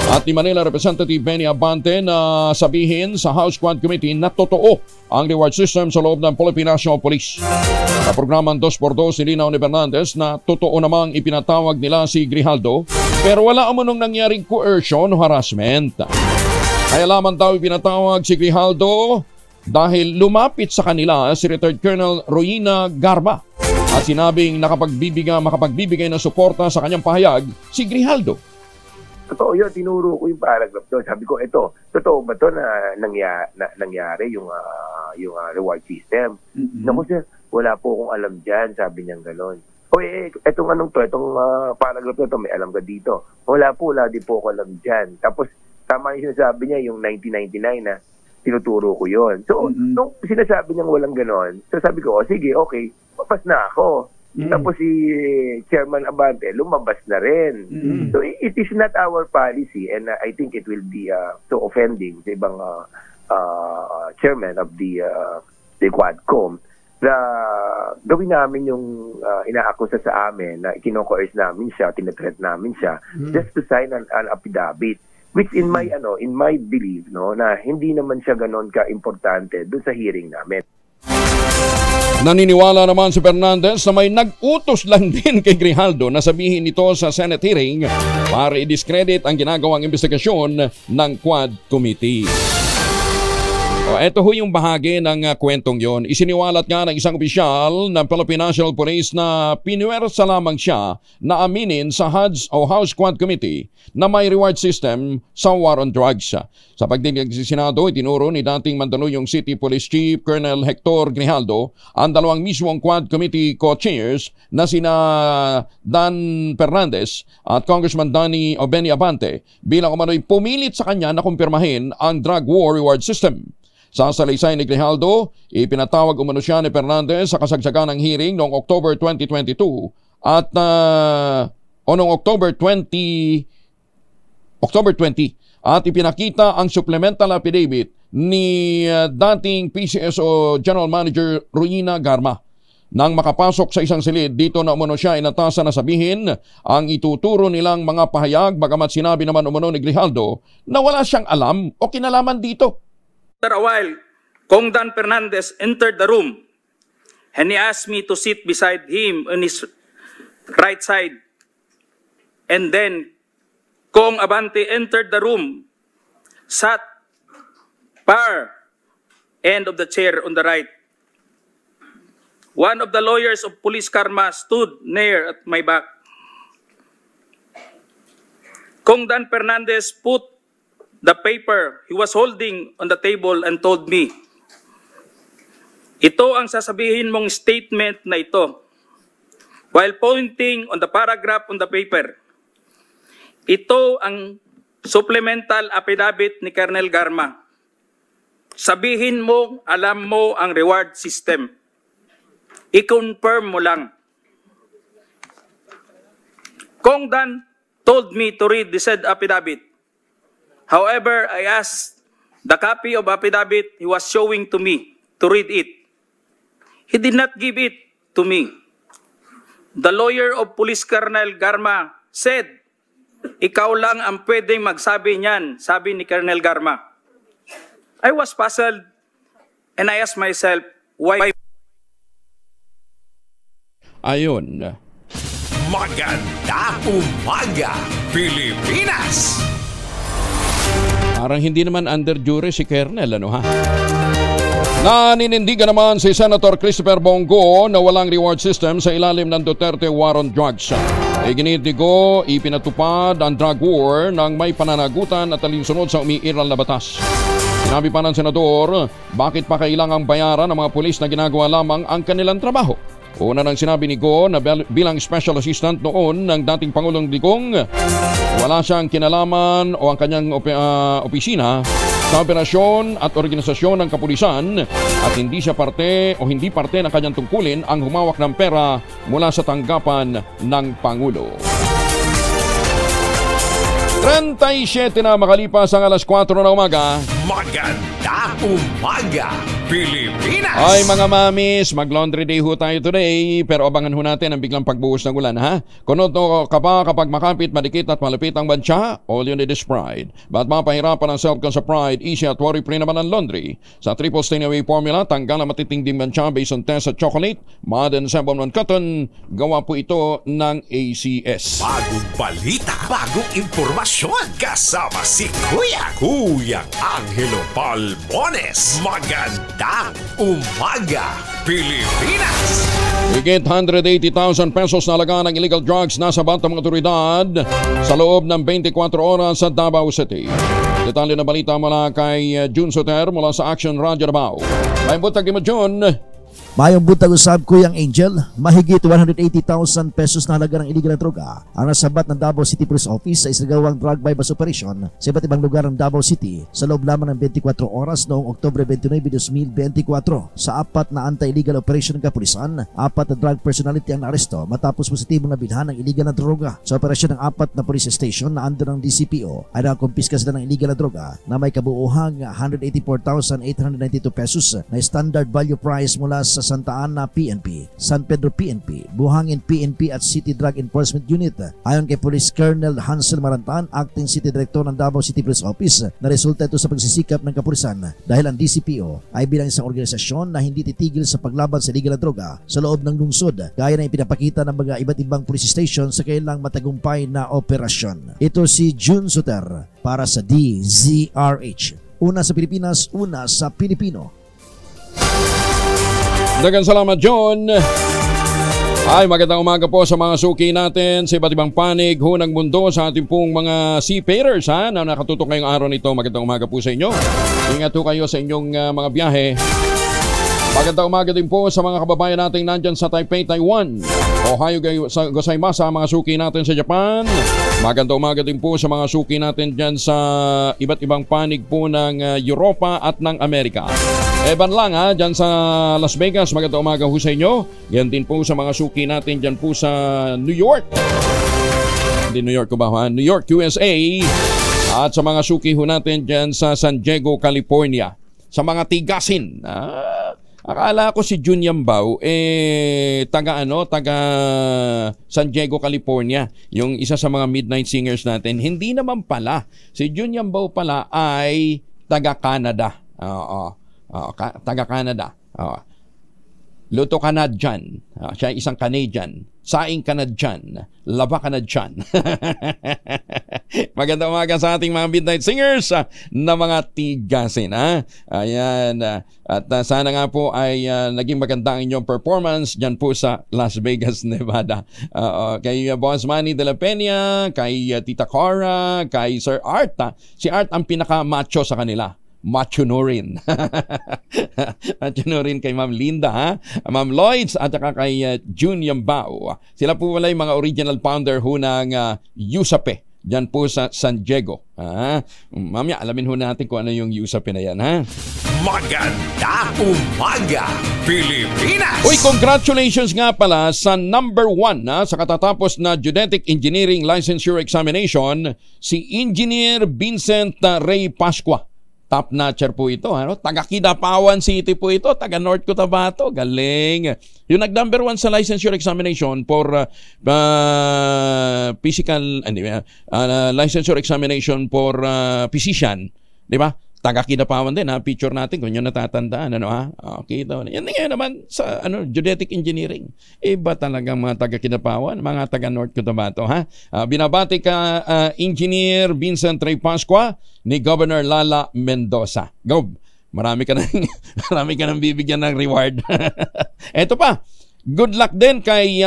at ni Manila Representative Benny Abante na sabihin sa House Quad Committee na totoo ang reward system sa loob ng Philippine National Police. Sa programang 2x2 nilinaw ni Fernandez na totoo namang ipinatawag nila si Grijaldo pero wala umunong nangyaring coercion o harassment. Kaya lamang daw ipinatawag si Grijaldo dahil lumapit sa kanila si Retired Colonel Royina Garma at sinabing makapagbibigay ng suporta sa kanyang pahayag si Grijaldo. Totoo yun, tinuro ko yung paragraph doon. Sabi ko, totoo ba to na nangyari yung reward system? Naku sir, wala po akong alam dyan, sabi niyang gano'n. Itong paragraph na to, may alam ka dito. Wala din po ako alam dyan. Tapos, tama yung sinasabi niya, yung 1999 na tinuturo ko yun. So, nung sinasabi niyang walang gano'n, so sabi ko, sige, okay, papas na ako. Tapos si Chairman Abante lumabas na rin. So it is not our policy and I think it will be so offending sa ibang chairman of the Quadcom na gawin namin yung inaakusa sa amin na kino-coerce namin siya, tinatreat namin siya just to sign an affidavit which in my belief na hindi naman siya ganon ka-importante doon sa hearing namin. Naniniwala naman si Fernandez na may nag-utos lang din kay Grijaldo na sabihin ito sa Senate hearing para i-discredit ang ginagawang investigasyon ng Quad Committee. Ito ho yung bahagi ng kwentong yon. Isiniwalat nga ng isang opisyal ng Philippine National Police na pinuwersa lamang siya na aminin sa House Quad Committee na may reward system sa war on drugs. Sa pagdinig sa Senado, itinuro ni dating Mandaluyong City Police Chief Colonel Hector Grijaldo ang dalawang mismong Quad Committee co-chairs na sina Dan Fernandez at Congressman Benny Abante bilang umano'y pumilit sa kanya na kumpirmahin ang drug war reward system. Sa salaysay ni Grijaldo, ipinatawag umano siya ni Fernandez sa kasagsagan ng hearing noong October 2022 at noong October 20 at ipinakita ang supplemental affidavit ni dating PCSO General Manager Royina Garma. Nang makapasok sa isang silid, dito na umano siya inatasan na sabihin ang ituturo nilang mga pahayag bagamat sinabi naman umano ni Grijaldo na wala siyang alam o kinalaman dito. After a while, Kong Dan Fernandez entered the room and he asked me to sit beside him on his right side. And then Kong Abante entered the room, sat far end of the chair on the right. One of the lawyers of Police Karma stood near at my back. Kong Dan Fernandez put the paper he was holding on the table and told me, ito ang sasabihin mong statement na ito. While pointing on the paragraph on the paper, ito ang supplemental affidavit ni Colonel Garma. Sabihin mo, alam mo ang reward system. I-confirm mo lang. Kong Dan told me to read the said affidavit. However, I asked the copy of affidavit he was showing to me to read it. He did not give it to me. The lawyer of Police Colonel Garma said, ikaw lang ang pwedeng magsabi niyan, sabi ni Colonel Garma. I was puzzled and I asked myself, why? Ayun. Magandang umaga, Pilipinas! Parang hindi naman under jury si Colonel, ano ha? Naninindigan naman si Senator Christopher Bongo na walang reward system sa ilalim ng Duterte War on Drugs. Iginitigo, ipinatupad ang drug war nang may pananagutan at alinsunod sa umiiral na batas. Sinabi pa ng Senador, bakit pa kailangang bayaran ng mga pulis na ginagawa lamang ang kanilang trabaho? Una nang sinabi ni Go na bilang special assistant noon ng dating Pangulong Digong, wala siyang kinalaman o ang kanyang opisina sa operasyon at organisasyon ng kapulisan at hindi siya parte o hindi parte ng kanyang tungkulin ang humawak ng pera mula sa tanggapan ng Pangulo. 37 na makalipas ang alas 4 na umaga. Maganda umaga, Pilipinas! Ay mga mamis, mag-laundry day ho tayo today, pero abangan ho natin ang biglang pagbuhos ng ulan, ha? Kunoto ka pa kapag makapit, madikit at malapit ang bansa, all you need is Pride. Ba't mapahirapan ang self-con sa Pride, easy at worry-free naman ang laundry. Sa triple stain away formula, tanggal ang matitinding bansa based on test at chocolate, modern sabon on cotton, gawa po ito ng ACS. Bagong balita, bagong impormasyon, kasama si Kuya Angelo Palmones. Magandang umaga, Pilipinas! Higit 180,000 pesos na halaga ng illegal drugs nasa banta mga otoridad sa loob ng 24 oras sa Davao City. Detalye na balita mula kay June Soter mula sa Action Radio Davao. May butag mo, June. Mayong buntag usab Kuyang Angel, mahigit 180,000 pesos na halaga ng illegal na droga ang nasabat ng Davao City Police Office sa isagawang drug bypass operation sa iba't ibang lugar ng Davao City sa loob lamang ng 24 oras noong Oktubre 29, 2024. Sa apat na anti-illegal operation ng kapulisan, apat na drug personality ang naaresto matapos positibong nabilhan ng illegal na droga. Sa operasyon ng apat na police station na under ng DCPO ay nakakumpiska sila ng illegal na droga na may kabuuhang 184,892 pesos na standard value price mula sa Santa Ana PNP, San Pedro PNP, Buhangin PNP at City Drug Enforcement Unit. Ayon kay Police Colonel Hansel Marantan, Acting City Director ng Davao City Police Office, na resulta ito sa pagsisikap ng kapulisan dahil ang DCPO ay bilang isang organisasyon na hindi titigil sa paglaban sa illegal na droga sa loob ng lungsod, gaya na ipinapakita ng mga iba't ibang police station sa kailang matagumpay na operasyon. Ito si June Soter para sa DZRH. Una sa Pilipinas, una sa Pilipino. Dagan salamat, John. Ay, magandang umaga po sa mga suki natin sa iba't ibang panig ho ng mundo, sa ating pong mga seafarers na nakatutok ngayong araw nito. Magandang umaga po sa inyo. Ingat po kayo sa inyong mga biyahe. Magandang umaga din po sa mga kababayan natin nandyan sa Taipei, Taiwan. Ohio gozaimasu sa mga suki natin sa Japan. Magandang umaga din po sa mga suki natin dyan sa iba't ibang panig po ng Europa at ng Amerika. Eban lang dyan sa Las Vegas, magandang umaga ho sa inyo. Yan din po sa mga suki natin dyan po sa New York. Hindi New York ko ba New York, USA. At sa mga suki ho natin dyan sa San Diego, California. Sa mga tigasin. Akala ko si Jun Yambao, taga San Diego, California. Yung isa sa mga midnight singers natin. Hindi naman pala. Si Jun Yambao pala ay taga Canada. Taga Canada. Luto ka na dyan. Siya isang Canadian. Saing ka na dyan. Laba ka na dyan. Magandang umaga sa ating mga midnight singers na mga tigasin. Ayan. At sana nga po ay naging maganda ang inyong performance dyan po sa Las Vegas, Nevada. Kay Boss Manny de la Peña, kay Tita Cora, kay Sir Art. Si Art ang pinaka-macho sa kanila. Macho Norin. Macho Norin kay Ma'am Linda, Ma'am Lloyds, at saka kay Jun Yambao. Sila po wala yung mga original founder ho ng USAPE dyan po sa San Diego. Mamaya alamin ho natin kung ano yung USAPE na yan. Maganda umaga, Pilipinas! Uy, congratulations nga pala sa number 1 sa katatapos na Geodetic Engineering Licensure Examination, si Engineer Vincent Ray Pascua. Top notcher po ito. Taga Kidapawan City po ito. Taga North Cotabato. Galing. Yung nag-number 1 sa licensure examination for licensure examination for physician. Di ba? Taga Kidapawan din. Picture natin kung yun natatandaan. Okay daw. Yan ngayon naman sa geodetic engineering. Iba talagang mga taga Kidapawan, mga taga North Cotabato. Binabati ka Engineer Vincent Ray Pascua ni Governor Lala Mendoza. Gob, marami ka nang bibigyan ng reward. Eto pa, good luck din kay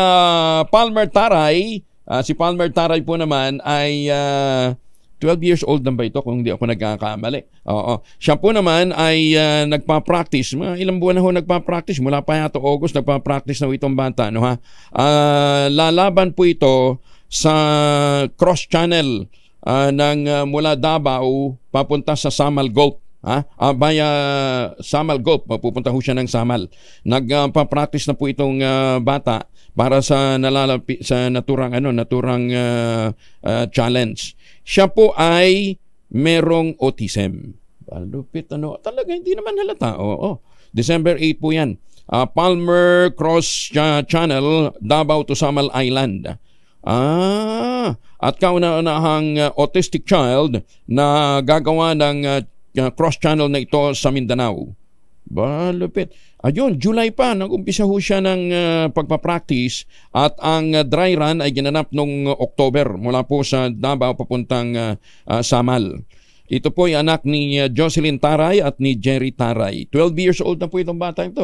Palmer Taray. Si Palmer Taray po naman ay 12 years old na ba ito kung hindi ako nagkakamali? Oo. Siya po naman ay nagpa-practice. Ilang buwan na ho nagpa-practice. Mula pa yata August, nagpa-practice na ho itong bata. No, ha? Lalaban po ito sa cross-channel ng mula Davao papunta sa Samal Gulf. Via Samal Gulf, pupunta ho siya ng Samal. Nagpa-practice na po itong bata para sa naturang challenge. Siya po ay merong autism. Lupit, talaga hindi naman halata. December 8 po yan. Palmer Cross Channel, Davao to Samal Island. At kauna-unahang autistic child na gagawa ng cross channel na ito sa Mindanao. Lupit. Ayun, July pa, nag-umpisa ho siya ng pagpapractice at ang dry run ay ginanap noong October mula po sa Davao papuntang Samal. Ito po ay anak ni Jocelyn Taray at ni Jerry Taray. 12 years old na po itong bata ito.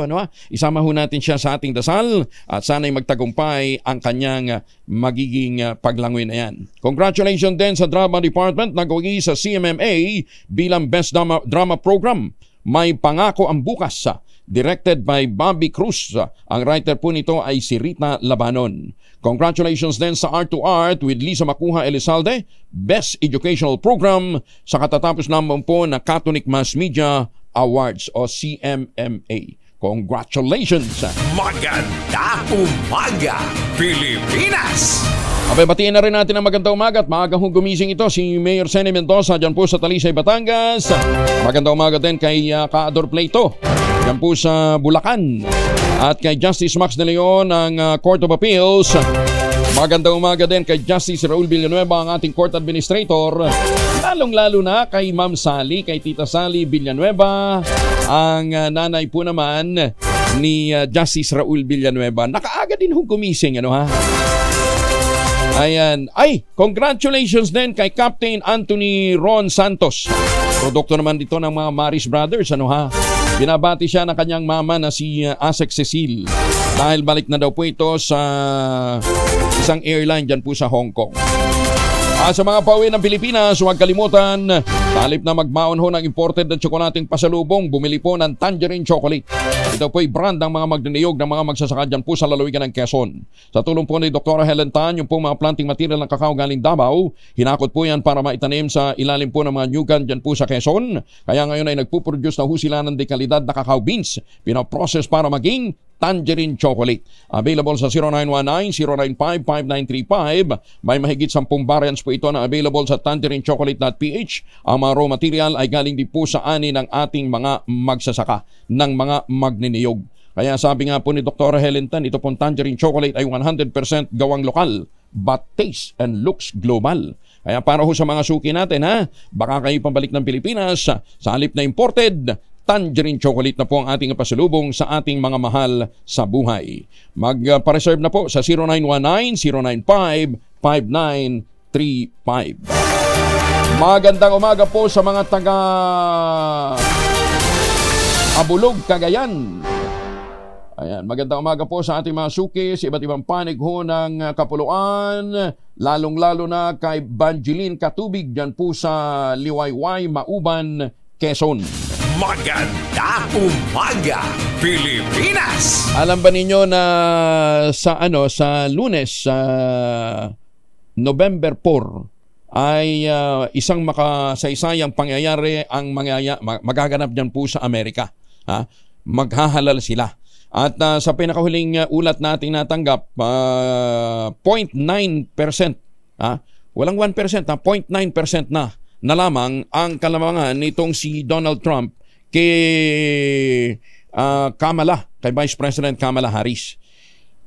Isama ho natin siya sa ating dasal at sana'y magtagumpay ang kanyang magiging paglangoy na yan. Congratulations din sa Drama Department na gawin sa CMMA bilang Best Drama Program. May Pangako ang Bukas, directed by Bobby Cruz. Ang writer po nito ay si Rita Labanon. Congratulations din sa Art to Art with Lisa Makuha Elizalde, Best Educational Program sa katatapos naman po na Catholic Mass Media Awards o CMMA. Congratulations! Maganda umaga, Pilipinas! Abay, batiin na rin natin ang magandang umaga at maagang gumising ito si Mayor Senny Mendoza dyan po sa Talisay, Batangas. Magandang umaga din kay Kaador Pleito dyan po sa Bulacan. At kay Justice Max de Leon ng Court of Appeals. Magandang umaga din kay Justice Raul Villanueva, ang ating Court Administrator. Lalong-lalo na kay Ma'am Sally, kay Tita Sally Villanueva, ang nanay po naman ni Justice Raul Villanueva. Nakaaga din gumising, Ayan. Ay, congratulations din kay Captain Anthony Ron Santos. Produkto naman dito ng mga Maris Brothers, Binabati siya ng kanyang mama na si Asek Cecil dahil balik na daw po ito sa isang airline dyan po sa Hong Kong. Sa mga pauwi ng Pilipinas, huwag kalimutan, talip na magmaon ho ng imported na tsokolating pasalubong, bumili po ng Tangerine Chocolate. Ito po ay brand ng mga magniniyog ng mga magsasaka dyan po sa lalawigan ng Quezon. Sa tulong po ni Dr. Helen Tan, yung po mga planting material ng kakao galing Davao, hinakot po yan para maitanim sa ilalim po ng mga nyugan dyan po sa Quezon. Kaya ngayon ay nagpuproduce na ho sila ng dekalidad na kakao beans, pinaprocess para maging Tangerine Chocolate. Available sa 0919-095-5935. May mahigit 10 variants po ito na available sa tangerinechocolate.ph. Ang mga raw material ay galing din po sa ani ng ating mga magsasaka ng mga magniniyog. Kaya sabi nga po ni Dr. Helen Tan, ito pong Tangerine Chocolate ay 100% gawang lokal but taste and looks global. Kaya para ho sa mga suki natin, baka kayo pambalik ng Pilipinas sa halip na imported, Tangerine Chocolate na po ang ating pasalubong sa ating mga mahal sa buhay. Magpa-reserve na po sa 0919-095-5935. Magandang umaga po sa mga taga Abulog, Cagayan. Ayan, magandang umaga po sa ating mga suki sa iba't ibang panig ho ng Kapuluan, lalong-lalo na kay Banjilin Katubig dyan po sa Liwayway, Mauban, Quezon. Maganda umaga, Pilipinas! Alam ba ninyo na sa Lunes, November 4 ay isang makasaysayang pangyayari ang magaganap diyan po sa Amerika. Maghahalal sila. At sa pinakahuling ulat nating natanggap, 0.9%, walang 1%, 0.9% na lamang ang kalamangan nitong si Donald Trump kay kay Vice President Kamala Harris.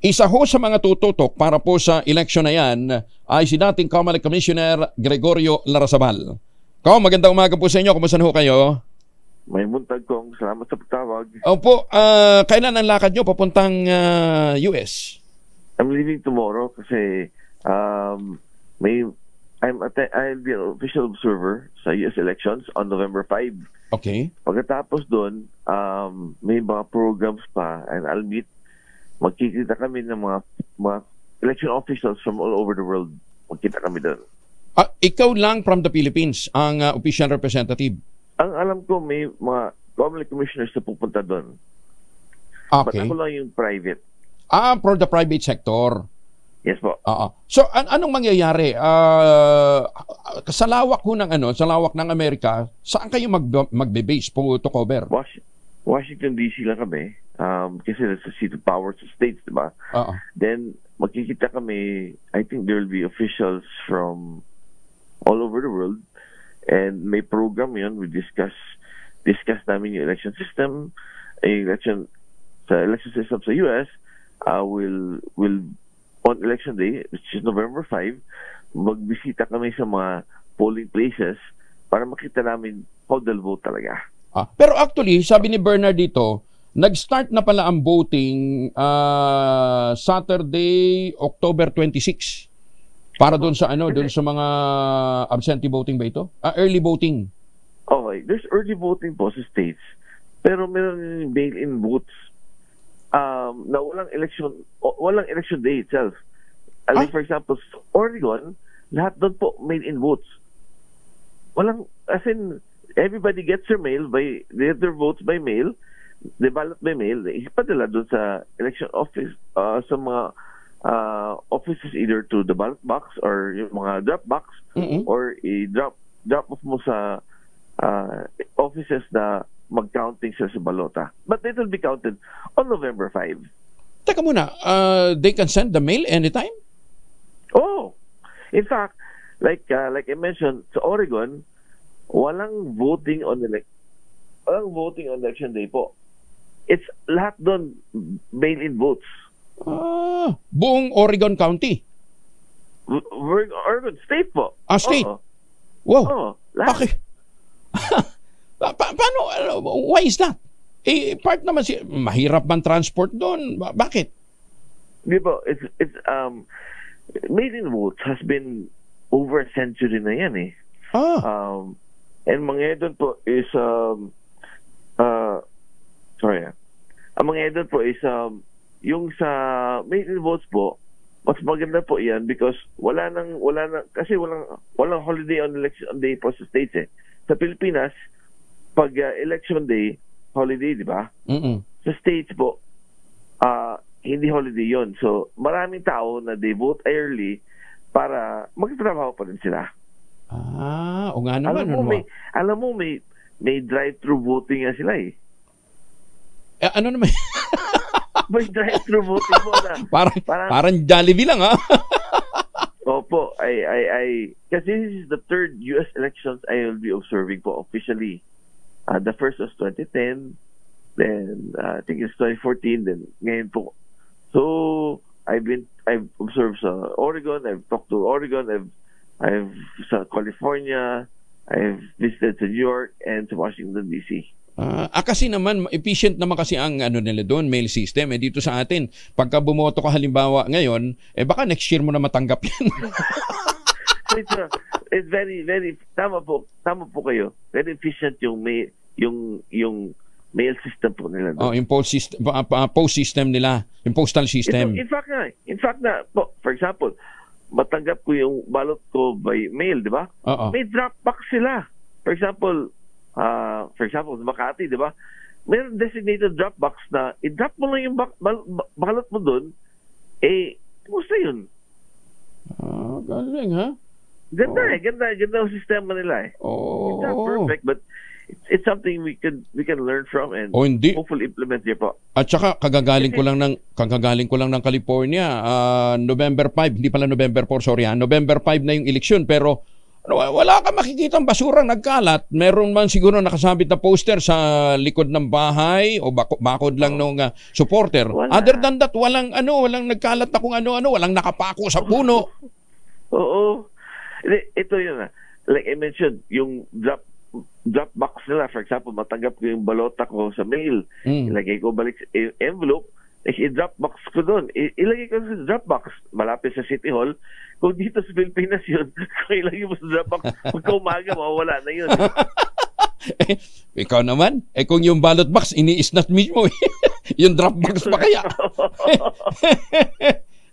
Isa ho sa mga tututok para po sa election na yan ay si dating Kamala Commissioner Gregorio Larrazabal. Magandang umaga po sa inyo. Kumusta ho kayo? May buntag kong. Salamat sa pagtawag. Opo, kailan ang lakad nyo papuntang US? I'm leaving tomorrow kasi I'll be an official observer sa US elections on November 5. Okay. Pagkatapos doon, may mga programs pa and I'll meet, magkikita kami ng mga election officials from all over the world. Magkita kami doon. Ikaw lang from the Philippines ang official representative? Ang alam ko, may mga government commissioners na pupunta doon. Okay. But ako lang yung private. For the private sector. Yes po. So anong mangyayari sa lawak ho ng sa lawak ng Amerika, saan kayo magbe-base to cover? Washington DC lang kami. Kasi that's the seat of power sa states, diba? Then magkikita kami, I think there will be officials from all over the world, and may program yun. We discuss namin yung election system, election system sa US. Will on election day, which is November 5, magbisita kami sa mga polling places para makita namin how they'll vote talaga. Pero actually, sabi ni Bernard dito, nag-start na pala ang voting Saturday, October 26. Para doon sa doon sa mga absentee voting ba ito? Early voting. Okay, there's early voting po sa states. Pero meron bail-in votes na walang election day itself. Like for example, Oregon, lahat doon po mail-in votes. Walang, as in, everybody gets their mail their votes by mail, they ballot by mail, ipadala doon sa election office, sa mga offices, either to the ballot box or yung mga drop box, or i-drop off mo sa offices na mag-counting sila sa balota. But it will be counted on November 5. Teka muna, they can send the mail anytime? Oh! In fact, like I mentioned, sa Oregon, walang voting on election day po. It's lahat doon mail-in votes. Buong Oregon County? Oregon State po. State? Wow. Lahat. Okay. Paano? Why is that? Part naman mahirap man transport doon. Bakit? Di ba? It's mail-in votes has been over a century na yan eh. And mga doon po is ang mga doon po is yung sa mail-in votes po, mas maganda po yan because wala nang kasi walang holiday on election day po sa states eh. Sa Pilipinas, pag election day, holiday, di ba? Sa states po, hindi holiday yon. So, maraming tao na they vote early para magtrabaho pa rin sila. O nga naman. Alam mo, may drive-thru voting nga sila eh. Ano naman? May drive-thru voting po na. Parang Jollibee lang, ha? Opo. Kasi this is the third US elections I will be observing po officially. The first was 2010, then I think it's 2014, then ngayon po. So I've observed sa Oregon, I've talked to Oregon, I've sa California, I've visited sa New York and sa Washington DC. Kasi naman efficient naman kasi ang nila doon, mail system. Dito sa atin, pagka bumoto ka halimbawa ngayon, baka next year mo na matanggap yan. It's very, very tama po kayo. Very efficient yung mail system po nila. Yung post system nila, yung postal system. In fact na po, for example, matanggap ko yung ballot ko by mail, di ba? May drop box sila. For example, sa Makati, di ba? May designated drop box na i-drop mo lang yung ballot mo doon, kumusta yun? Galing, ha? Ganda ang sistema nila eh. It's not perfect, but it's something we can learn from and hopefully implement niya po. At saka kagagaling ko lang ng California, November 5, hindi pala November 4, sorry, November 5 na yung eleksyon, pero wala ka makikitang basurang nagkalat. Meron man siguro nakasabit na poster sa likod ng bahay o bakod lang nung supporter. Other than that, walang nagkalat na kung ano-ano, walang nakapako sa puno. Oo. Ito yun like I mentioned, yung drop box nila, for example, matanggap ko yung balota ko sa mail, ilagay ko balik sa envelope, i-drop box ko doon, ilagay ko sa drop box malapit sa City Hall. Kung dito sa Pilipinas yun, kung ilagay mo sa drop box, pagka umaga mawawala na yun. Ikaw naman, kung yung ballot box ini-snat mismo, yung drop box pa kaya?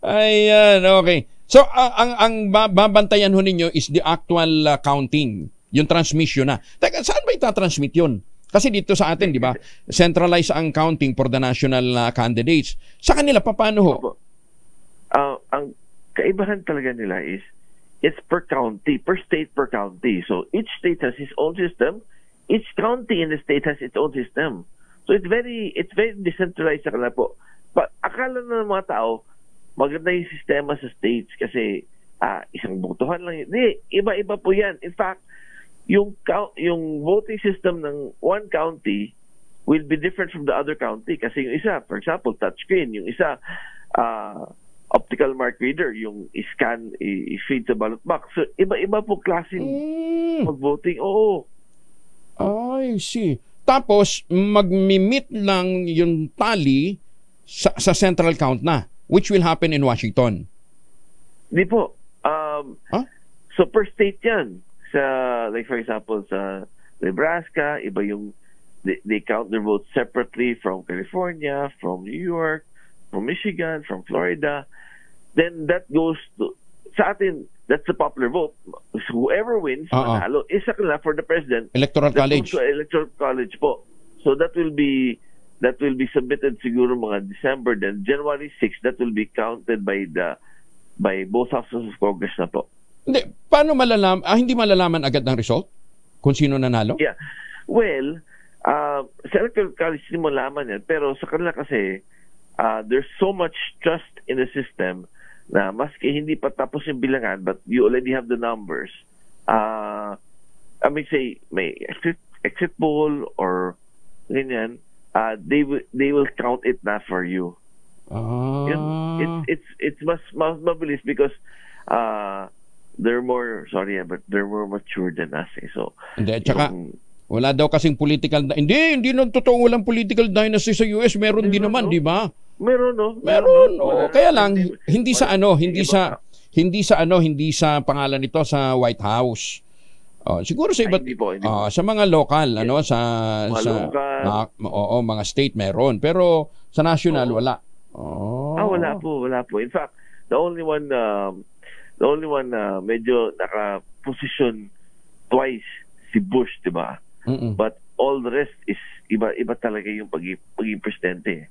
Ayan, okay. So, ang babantayan ho ninyo is the actual counting, yung transmission na. Teka, saan ba itatransmit yun? Kasi dito sa atin, di ba, centralized ang counting for the national candidates. Sa kanila, paano ho? Ang kaibahan talaga nila is, it's per county, per state per county. So, each state has its own system. Each county in the state has its own system. So, it's very decentralized sa kanila po. Akala na ng mga tao, maganda yung sistema sa states kasi isang botohan lang. Hindi, iba-iba po yan. In fact, yung voting system ng one county will be different from the other county kasi yung isa, for example, touchscreen. Yung isa, optical mark reader, yung i-scan, i-feed sa ballot box. So, iba-iba po klaseng mag-voting. Oo. I see. Tapos, mag-meet lang yung tally sa central count na, which will happen in Washington. Di po. So, per state yan. Like for example, sa Nebraska, iba yung, they count their votes separately from California, from New York, from Michigan, from Florida. Then that goes to, sa atin, that's the popular vote. So whoever wins, manalo, isa ka na for the president. Electoral College. Electoral College po. So that will be submitted siguro mga December, then January 6, that will be counted by both houses of Congress na po. Hindi, paano hindi malalaman agad ng result? Kung sino nanalo? Yeah. Well, sa Electoral College hindi mo laman yan, pero sa kanila kasi, there's so much trust in the system na maski hindi pa tapos yung bilangan, but you already have the numbers. I mean, say, may exit poll or ganyan, they will count it na for you. It's mas mabilis because they're more mature than us. So hindi, tsaka wala daw kasing political hindi na totoo, walang political dynasty sa US. Meron din naman, di ba? Meron, no? Meron. Kaya lang hindi sa pangalan nito sa White House. Siguro sa iba't sa mga local, mga state meron, pero sa national wala. Wala po. In fact, the only one medyo naka-position twice si Bush, 'di ba? But all the rest is iba talaga yung pagiging presidente.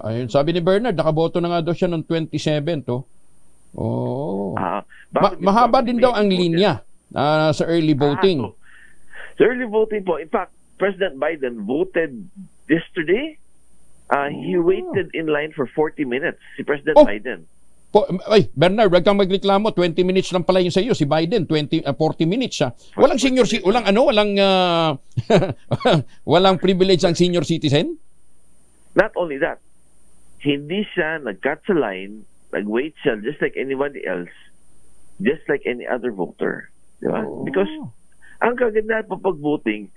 Ayun, sabi ni Bernard, nakaboto na nga daw siya noong 27 to. Mahaba din daw ang linya. Sa early voting. Sa early voting po, in fact, President Biden voted yesterday. He waited in line for 40 minutes, si President Biden. Bernard, wag kang magreklamo, 20 minutes lang pala yung sa iyo, si Biden 40 minutes siya. Walang senior walang privilege ang senior citizen? Not only that, hindi siya nag-cut sa line, nag-wait siya just like anybody else, just like any other voter. Diba? Because ang kaganda pa pag-voting,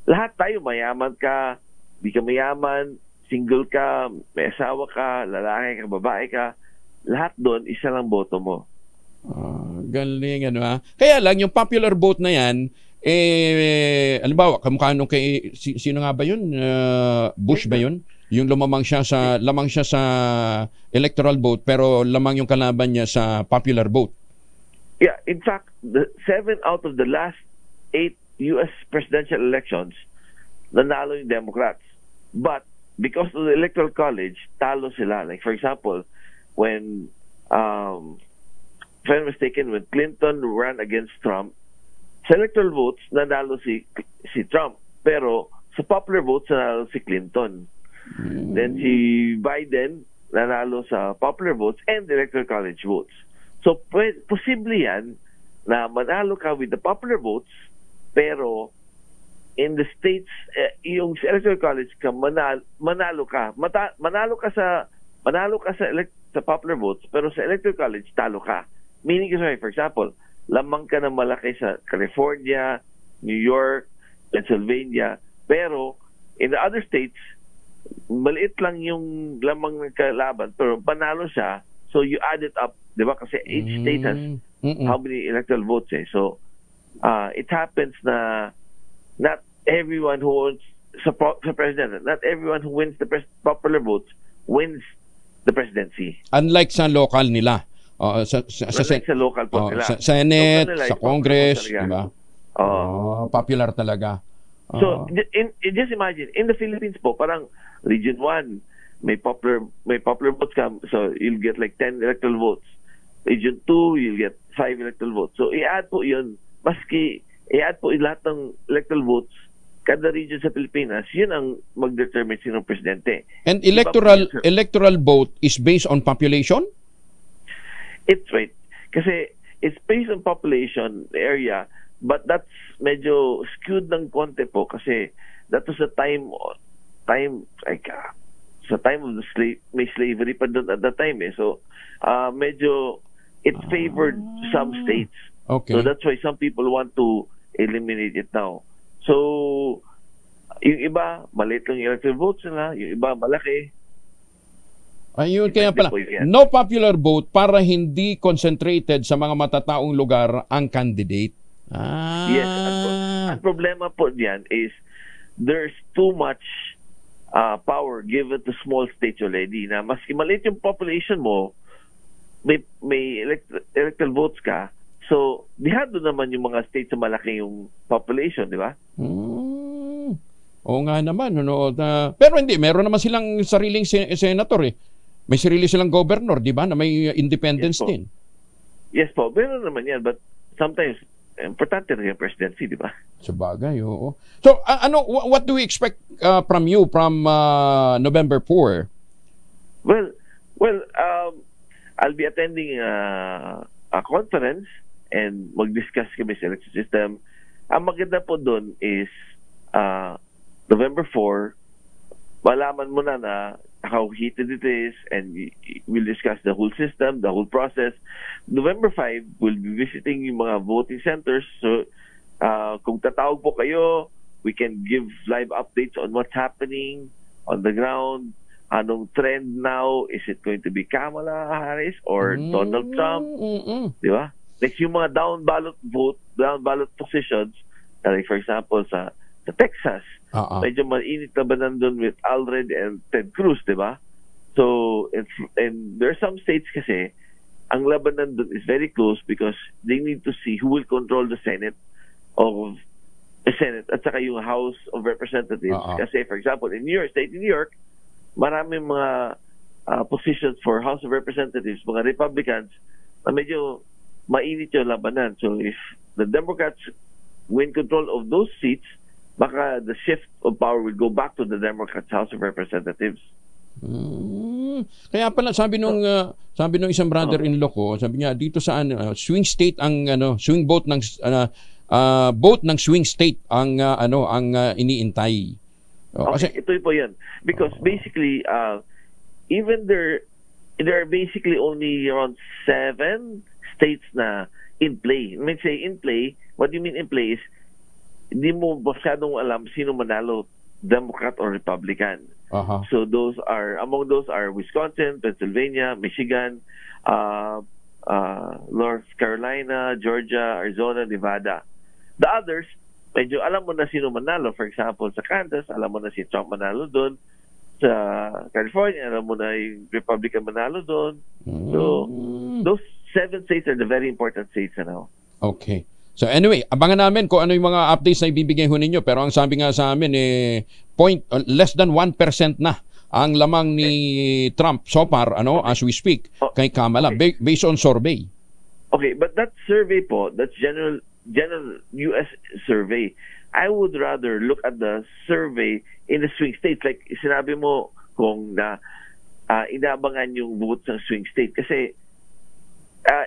lahat tayo, mayaman ka, di ka mayaman, single ka, may asawa ka, lalaki ka, babae ka, lahat doon, isa lang boto mo. Galing, Kaya lang, yung popular vote na yan, halimbawa, kamukha nung sino nga ba yun? Bush ba yun? Yung lamang siya sa electoral vote, pero lamang yung kalaban niya sa popular vote. Yeah, in fact, 7 out of the last 8 U.S. presidential elections, nanalo yung Democrats. But because of the Electoral College, talo sila. Like for example, when if I'm mistaken, when Clinton ran against Trump, sa electoral votes, nanalo si Trump. Pero sa popular votes, nanalo si Clinton. Then si Biden, nanalo sa popular votes and the Electoral College votes. So, posible yan na manalo ka with the popular votes, pero in the states, yung Electoral College ka, manalo ka. Manalo ka sa popular votes, pero sa Electoral College, talo ka. Meaning, for example, lamang ka na malaki sa California, New York, Pennsylvania, pero in the other states, maliit lang yung lamang ng kalaban, pero panalo siya, so you add it up, di ba? Kasi each state has how many electoral votes So, it happens na not everyone who wants sa president, not everyone who wins the popular votes wins the presidency. Unlike sa local nila. Sa local po nila. Sa Senate, nila, sa Congress, di ba? Popular talaga. So, just imagine, in the Philippines po, parang Region 1, may popular votes ka, so you'll get like 10 electoral votes. Region 2, you'll get 5 electoral votes. So, i-add po yun, maski i-add po lahat ng electoral votes, kada region sa Pilipinas, yun ang mag-determine sinong presidente. And electoral vote is based on population? It's right. Kasi it's based on population area, but that's medyo skewed ng konti po kasi that was the time like sa time of the may slavery pa doon at that time so medyo it favored some states. Okay. So that's why some people want to eliminate it now. So yung iba maliit lang yung electoral votes nila, yung iba malaki. Ayun, kaya pala, no popular vote para hindi concentrated sa mga matataong lugar ang candidate. Yes, ang problema po diyan is there's too much power given to small states already na maski maliit yung population mo, may electoral votes ka, so dihado naman yung mga states na malaki yung population, di ba? Oo nga naman. Pero hindi, meron naman silang sariling senator eh. May sarili silang governor, di ba, na may independence din. Yes po, meron naman yan, but sometimes importante rin yung presidency, di ba? Sabagay, oo. So, what do we expect from you from November 4? Well, I'll be attending a conference and mag-discuss kami sa election system. Ang maganda po doon is November 4, malaman mo na how heated it is and we'll discuss the whole system, the whole process. November 5, we'll be visiting yung mga voting centers. So, kung tatawag po kayo, we can give live updates on what's happening on the ground. Anong trend now? Is it going to be Kamala Harris or Donald Trump? Di ba? Next, yung mga down ballot positions, like for example, sa Texas, medyo mainit na ba nandun with Alred and Ted Cruz, di ba? So, and there are some states kasi, ang laban nandun is very close because they need to see who will control the Senate at saka yung House of Representatives. Kasi, for example, in New York, state in New York, maraming mga positions for House of Representatives, mga Republicans, na medyo mainit yung labanan. So, if the Democrats win control of those seats, baka the shift of power will go back to the Democrats' House of Representatives. Kaya pala sabi nung isang brother-in-law ko, sabi niya dito sa swing state ang swing vote ng vote ng swing state ang iniintay. Okay, ito po 'yan. Because basically even there are basically only around 7 states na in play. I mean, say in play, what do you mean in play is hindi mo masyadong alam sino manalo, Democrat or Republican. So among those are Wisconsin, Pennsylvania, Michigan, North Carolina, Georgia, Arizona, Nevada. The others, medyo alam mo na sino manalo. For example, sa Kansas, alam mo na si Trump manalo doon. Sa California, alam mo na yung Republican manalo doon. So, those 7 states are the very important states now. Okay. So anyway, abangan namin kung ano yung mga updates na ibibigay ho ninyo. Pero ang sabi nga sa amin, less than 1% na ang lamang ni Trump so far, as we speak, kay Kamala, based on survey. Okay, but that survey po, that's general U.S. survey. I would rather look at the survey in the swing states. Like sinabi mo kung inaabangan yung vote ng swing state. Kasi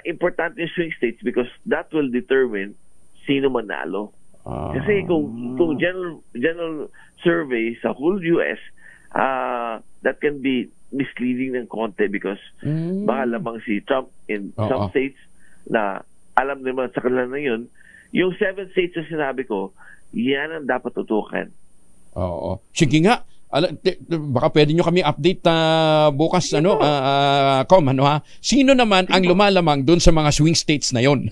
importante yung swing states because that will determine sino manalo. Kasi kung general survey sa whole US, that can be misleading ng konti because baka lamang si Trump in some states na alam naman sa kanila na yun. Yung 7 states na sinabi ko, yan ang dapat tutukan. Oo. Sige nga. Baka pwede nyo kami update bukas sino naman ang lumalamang doon sa mga swing states na yon.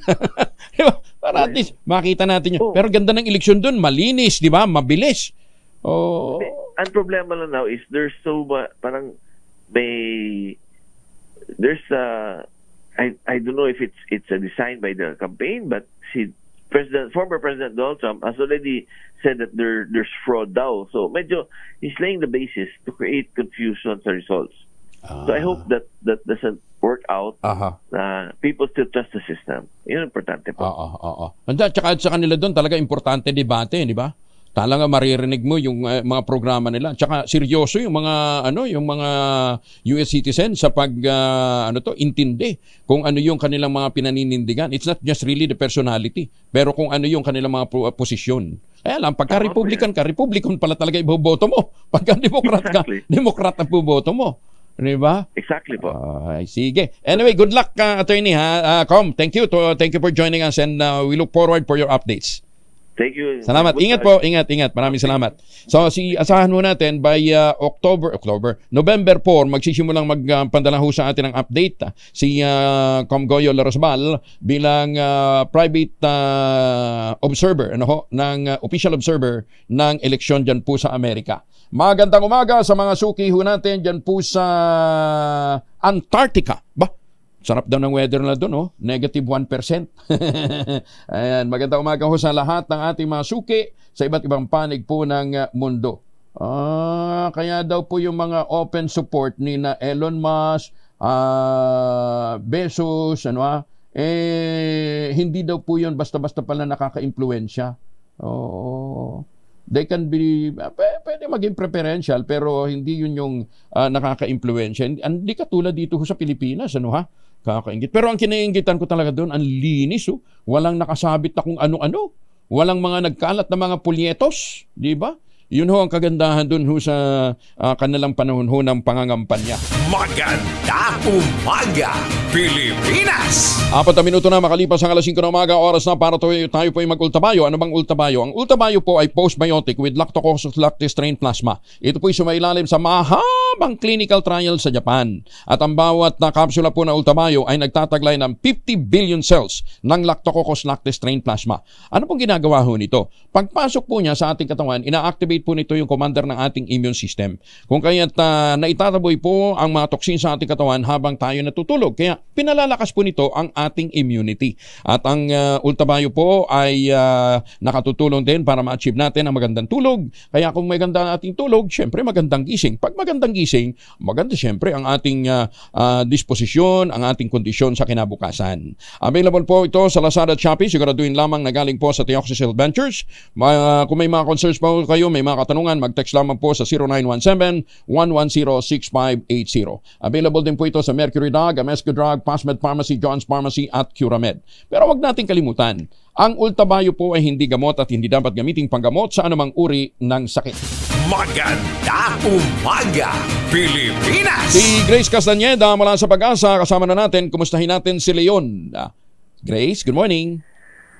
Diba? Para at least makita natin yun. Pero ganda ng eleksyon doon, malinis, di ba? Mabilis. Ang problema lang now is there's I don't know if it's a design by the campaign, but former President Donald Trump has already said that there's fraud daw. So medyo he's laying the basis to create confusion sa results. So I hope that doesn't work out. People still trust the system. Yun ang importante po. And tsaka sa kanila doon talaga importante debate, di ba? Talaga maririnig mo yung mga programa nila. Tsaka seryoso yung mga US citizen sa intindi kung ano yung kanilang mga pinaninindigan. It's not just really the personality, pero kung ano yung kanilang mga posisyon. Kaya lang, pagka Republican ka, Republican pala talaga iboboto mo. Pagka Democrat ka, Democrat ang boboto mo. Di ba? Exactly po. Sige. Anyway, good luck, attorney Com. Thank you for joining us, and we look forward for your updates. Thank you. Salamat. Ingat po. Ingat. Maraming salamat. So, asahan mo natin by November 4, magsisimulang magpadala ho sa atin ng update si Com Goyo Larosbal bilang private observer, official observer ng eleksyon dyan po sa Amerika. Magandang umaga sa mga suki ho natin dyan po sa Antarctica. Sarap daw ng weather na doon, oh. Negative 1%. Ayan, magandang umaga ho sa lahat ng ating mga suki sa iba't ibang panig po ng mundo. Kaya daw po yung mga open support ni na Elon Musk, Bezos, hindi daw po yun basta-basta pala nakaka-impluensya. They can be, pwede maging preferential, pero hindi yun yung nakaka-impluensya. Hindi katulad dito sa Pilipinas, kakaingit. Pero ang kinainggitan ko talaga doon, ang linis, walang nakasabit na kung ano-ano. Walang mga nagkalat na mga pulyetos, di ba? Yun ho ang kagandahan dun ho sa kanilang panahon ho ng pangangampanya. Magandang umaga, Pilipinas! 4 minuto na makalipas ang alas 5 ng umaga, oras na para tayo po ay mag-ultabayo. Ano bang ultabayo? Ang ultabayo po ay postbiotic with lactococos lactis strain plasma. Ito po ay sumailalim sa mahabang clinical trial sa Japan. At ang bawat na kapsula po na ultabayo ay nagtataglay ng 50 billion cells ng lactococos lactis strain plasma. Ano pong ginagawa ho nito? Pagpasok po niya sa ating katawan, ina-activate po nito yung commander ng ating immune system. Kung kaya't naitataboy po ang mga toxin sa ating katawan habang tayo natutulog. Kaya pinalalakas po nito ang ating immunity. At ang ultabayo po ay nakatutulong din para ma-achieve natin ang magandang tulog. Kaya kung maganda ating tulog, syempre magandang gising. Pag magandang gising, maganda syempre ang ating disposisyon, ang ating kondisyon sa kinabukasan. Available po ito sa Lazada at Shopee. Siguraduhin lamang na galing po sa Teoxycil Ventures. Kung may mga concerns po kayo, may mga katanungan, mag-text lamang po sa 0917-110-6580. Available din po ito sa Mercury Drug, Amesco Drug, Pasmed Pharmacy, John's Pharmacy at Curamed. Pero wag natin kalimutan, ang ultabayo po ay hindi gamot at hindi dapat gamiting panggamot sa anumang uri ng sakit. Magandang umaga, Pilipinas! Si Grace Castañeda mula sa Pag-asa, kasama na natin, kumustahin natin si Leon. Grace, good morning.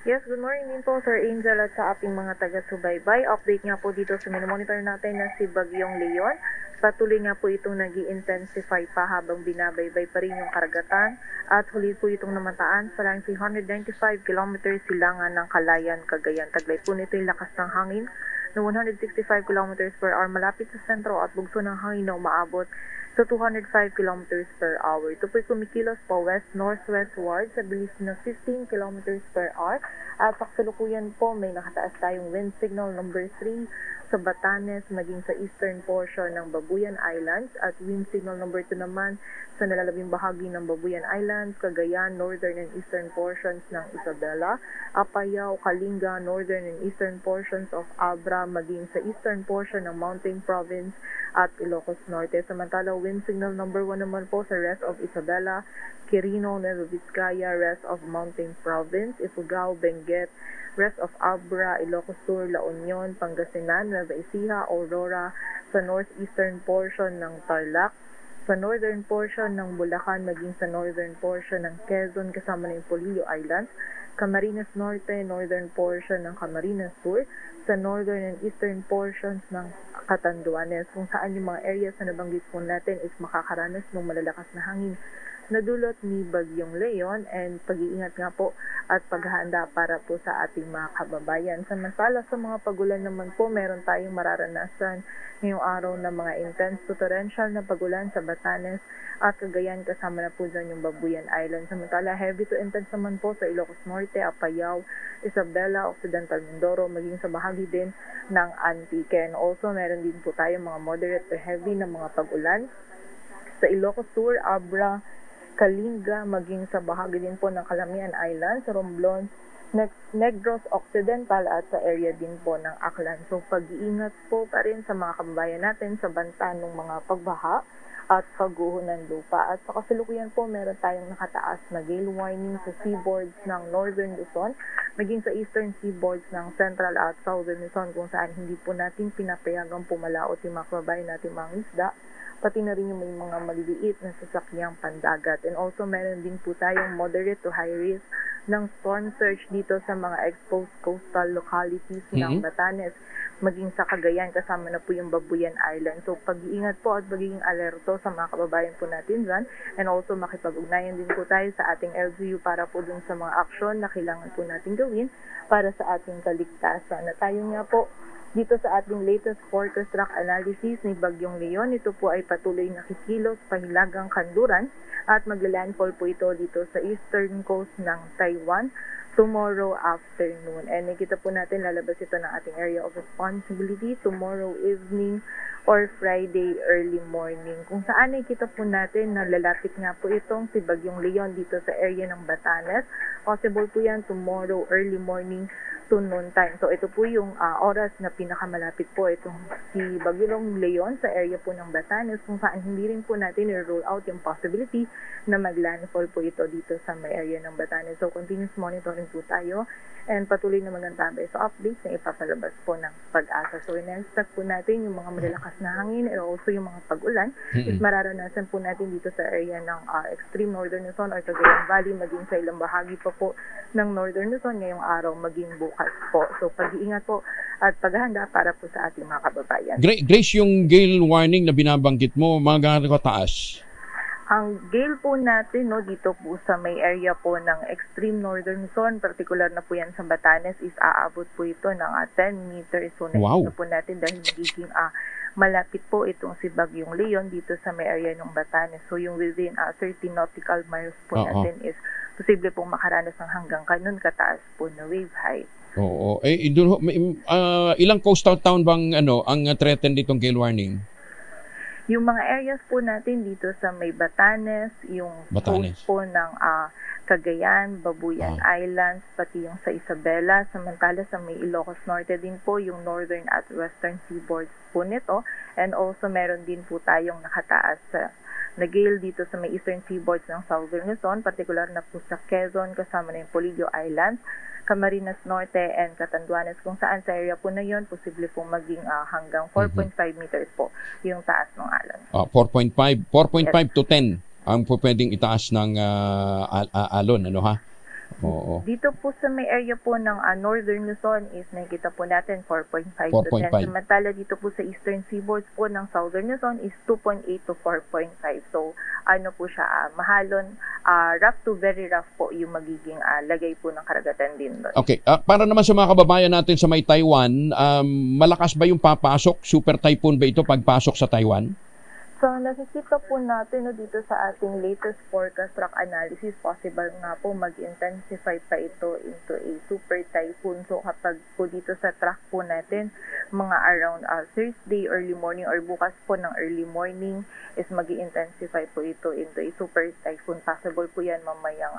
Yes, good morning din po Sir Angel at sa ating mga taga-subaybay. Update nga po dito sa minomonitor natin na si Bagyong Leon. Patuloy nga po itong nag-i-intensify pa habang binabaybay pa rin yung karagatan at huli po itong namataan sa lang 395 km silangan ng Calayan, Cagayan. Taglay po nito yung lakas ng hangin na 165 km per hour malapit sa sentro at bugso ng hangin na umaabot sa 205 km per hour. Ito po'y kumikilos po west-northwestward sa bilis na 15 km per hour. At sa kasalukuyan po may nakataas tayong wind signal number 3 sa Batanes maging sa eastern portion ng Babuyan Islands at wind signal number 2 naman sa nalalabing bahagi ng Babuyan Islands, Cagayan, northern and eastern portions ng Isabela, Apayao, Kalinga, northern and eastern portions of Abra maging sa eastern portion ng Mountain Province at Ilocos Norte. Samantala, wind signal number 1 naman po sa rest of Isabela, Quirino, Nueva Vizcaya, rest of Mountain Province, Ifugao, Benguet, rest of Abra, Ilocos Sur, La Union, Pangasinan, Nueva Ecija, Aurora, sa northeastern portion ng Tarlac, sa northern portion ng Bulacan, maging sa northern portion ng Quezon, kasama na yung Polillo Islands, Camarines Norte, northern portion ng Camarines Sur, sa northern and eastern portions ng Catanduanes, kung saan yung mga areas na nabanggit po natin is makakaranas ng malalakas na hangin na dulot ni Bagyong Leon, and pag-iingat nga po at paghahanda para po sa ating mga kababayan. Samantala sa mga pagulan naman po, meron tayong mararanasan ngayong araw na mga intense to torrential na pagulan sa Batanes at Cagayan, kasama na po dyan yung Babuyan Island. Samantala heavy to intense naman po sa Ilocos Norte, Apayao, Isabela, Occidental Mindoro, maging sa bahagi din ng Antique. And also meron din po tayong mga moderate to heavy na mga pagulan sa Ilocos Sur, Abra, Kalinga, maging sa bahagi din po ng Calamian Island, sa Romblon, Negros Occidental at sa area din po ng Aklan. So pag-iingat po pa rin sa mga kababayan natin sa banta ng mga pagbaha at pagguho ng lupa. At sa kasalukuyan po, meron tayong nakataas na gale warning sa seaboards ng Northern Luzon, maging sa eastern seaboards ng Central at Southern Luzon, kung saan hindi po natin pinapayagang pumalaot yung mga kababayan natin mga isda, pati na rin yung may mga maliliit na sasakyang pandagat. And also meron din po tayong moderate to high risk ng storm surge dito sa mga exposed coastal localities ng Batanes, maging sa Cagayan, kasama na po yung Babuyan Island. So pag-iingat po at magiging alerto sa mga kababayan po natin dyan, and also makipag-ugnayan din po tayo sa ating LGU para po dun sa mga aksyon na kailangan po natin gawin para sa ating kaligtasan. Na tayo nga po dito sa ating latest forecast track analysis ni Bagyong Leon, ito po ay patuloy na kikilos pahilagang kanluran at magla-landfall po ito dito sa eastern coast ng Taiwan tomorrow afternoon. And nakita po natin lalabas ito ng ating area of responsibility tomorrow evening or Friday early morning. Kung saan nakita po natin na lalapit nga po itong si Bagyong Leon dito sa area ng Batanes. Possible po yan tomorrow early morning to noon time. So ito po yung oras na pinakamalapit po itong si Bagyong Leon sa area po ng Batanes, kung saan hindi rin po natin i-roll out yung possibility na mag-landfall po ito dito sa may area ng Batanes. So continuous monitoring po tayo and patuloy na magantabay sa updates na ipapalabas po ng Pag-asa. So in-expect po natin yung mga malalakas na hangin and also yung mga pag-ulan is mararanasan po natin dito sa area ng extreme northern Luzon or Cagayan Valley, maging sa ilang bahagi pa po ng northern Luzon ngayong araw, maging bukas po. So pag-iingat po at paghahanda para po sa ating mga kababayan. Grace, yung gale warning na binabanggit mo, mga gaano kataas? Ang gale po natin dito po sa may area po ng extreme northern Luzon, particular na po yan sa Batanes, is aabot po ito ng 10 meters. So nakita po natin dahil magiging malapit po itong si Bagyong Leon dito sa may area ng Batanes. So yung within 30 nautical miles po natin is posible pong makaranas ng hanggang kanon kataas po na wave height. Oo. Ilang coastal town bang ang threatened ditong gale warning? Yung mga areas po natin dito sa may Batanes, yung coast po ng Cagayan, Babuyan Islands, pati yung sa Isabela. Samantala sa may Ilocos Norte din po, yung northern at western seaboards po nito. And also meron din po tayong nakataas na gale dito sa may eastern seaboards ng Southern Luzon, particular na po sa Quezon, kasama na yung Polillo Islands, Camarines Norte and Catanduanes, kung saan sa area po na yun, posible pong maging hanggang 4.5 meters po yung taas ng alon. 4.5 to 10 ang pwedeng itaas ng alon, Oo. Dito po sa may area po ng Northern Luzon is nakikita po natin 4.5 to 10. Samantala dito po sa Eastern Seaboards po ng Southern Luzon is 2.8 to 4.5. So po siya, mahalon, rough to very rough po yung magiging lagay po ng karagatan din doon. Okay. Para naman sa mga kababayan natin sa may Taiwan, malakas ba yung papasok? Super typhoon ba ito pagpasok sa Taiwan? So, nakikita po natin dito sa ating latest forecast track analysis, possible nga po mag-intensify pa ito into a super typhoon. So, kapag po dito sa track po natin, mga around Thursday early morning or bukas po ng early morning is mag-intensify po ito into a super typhoon. Possible po yan mamayang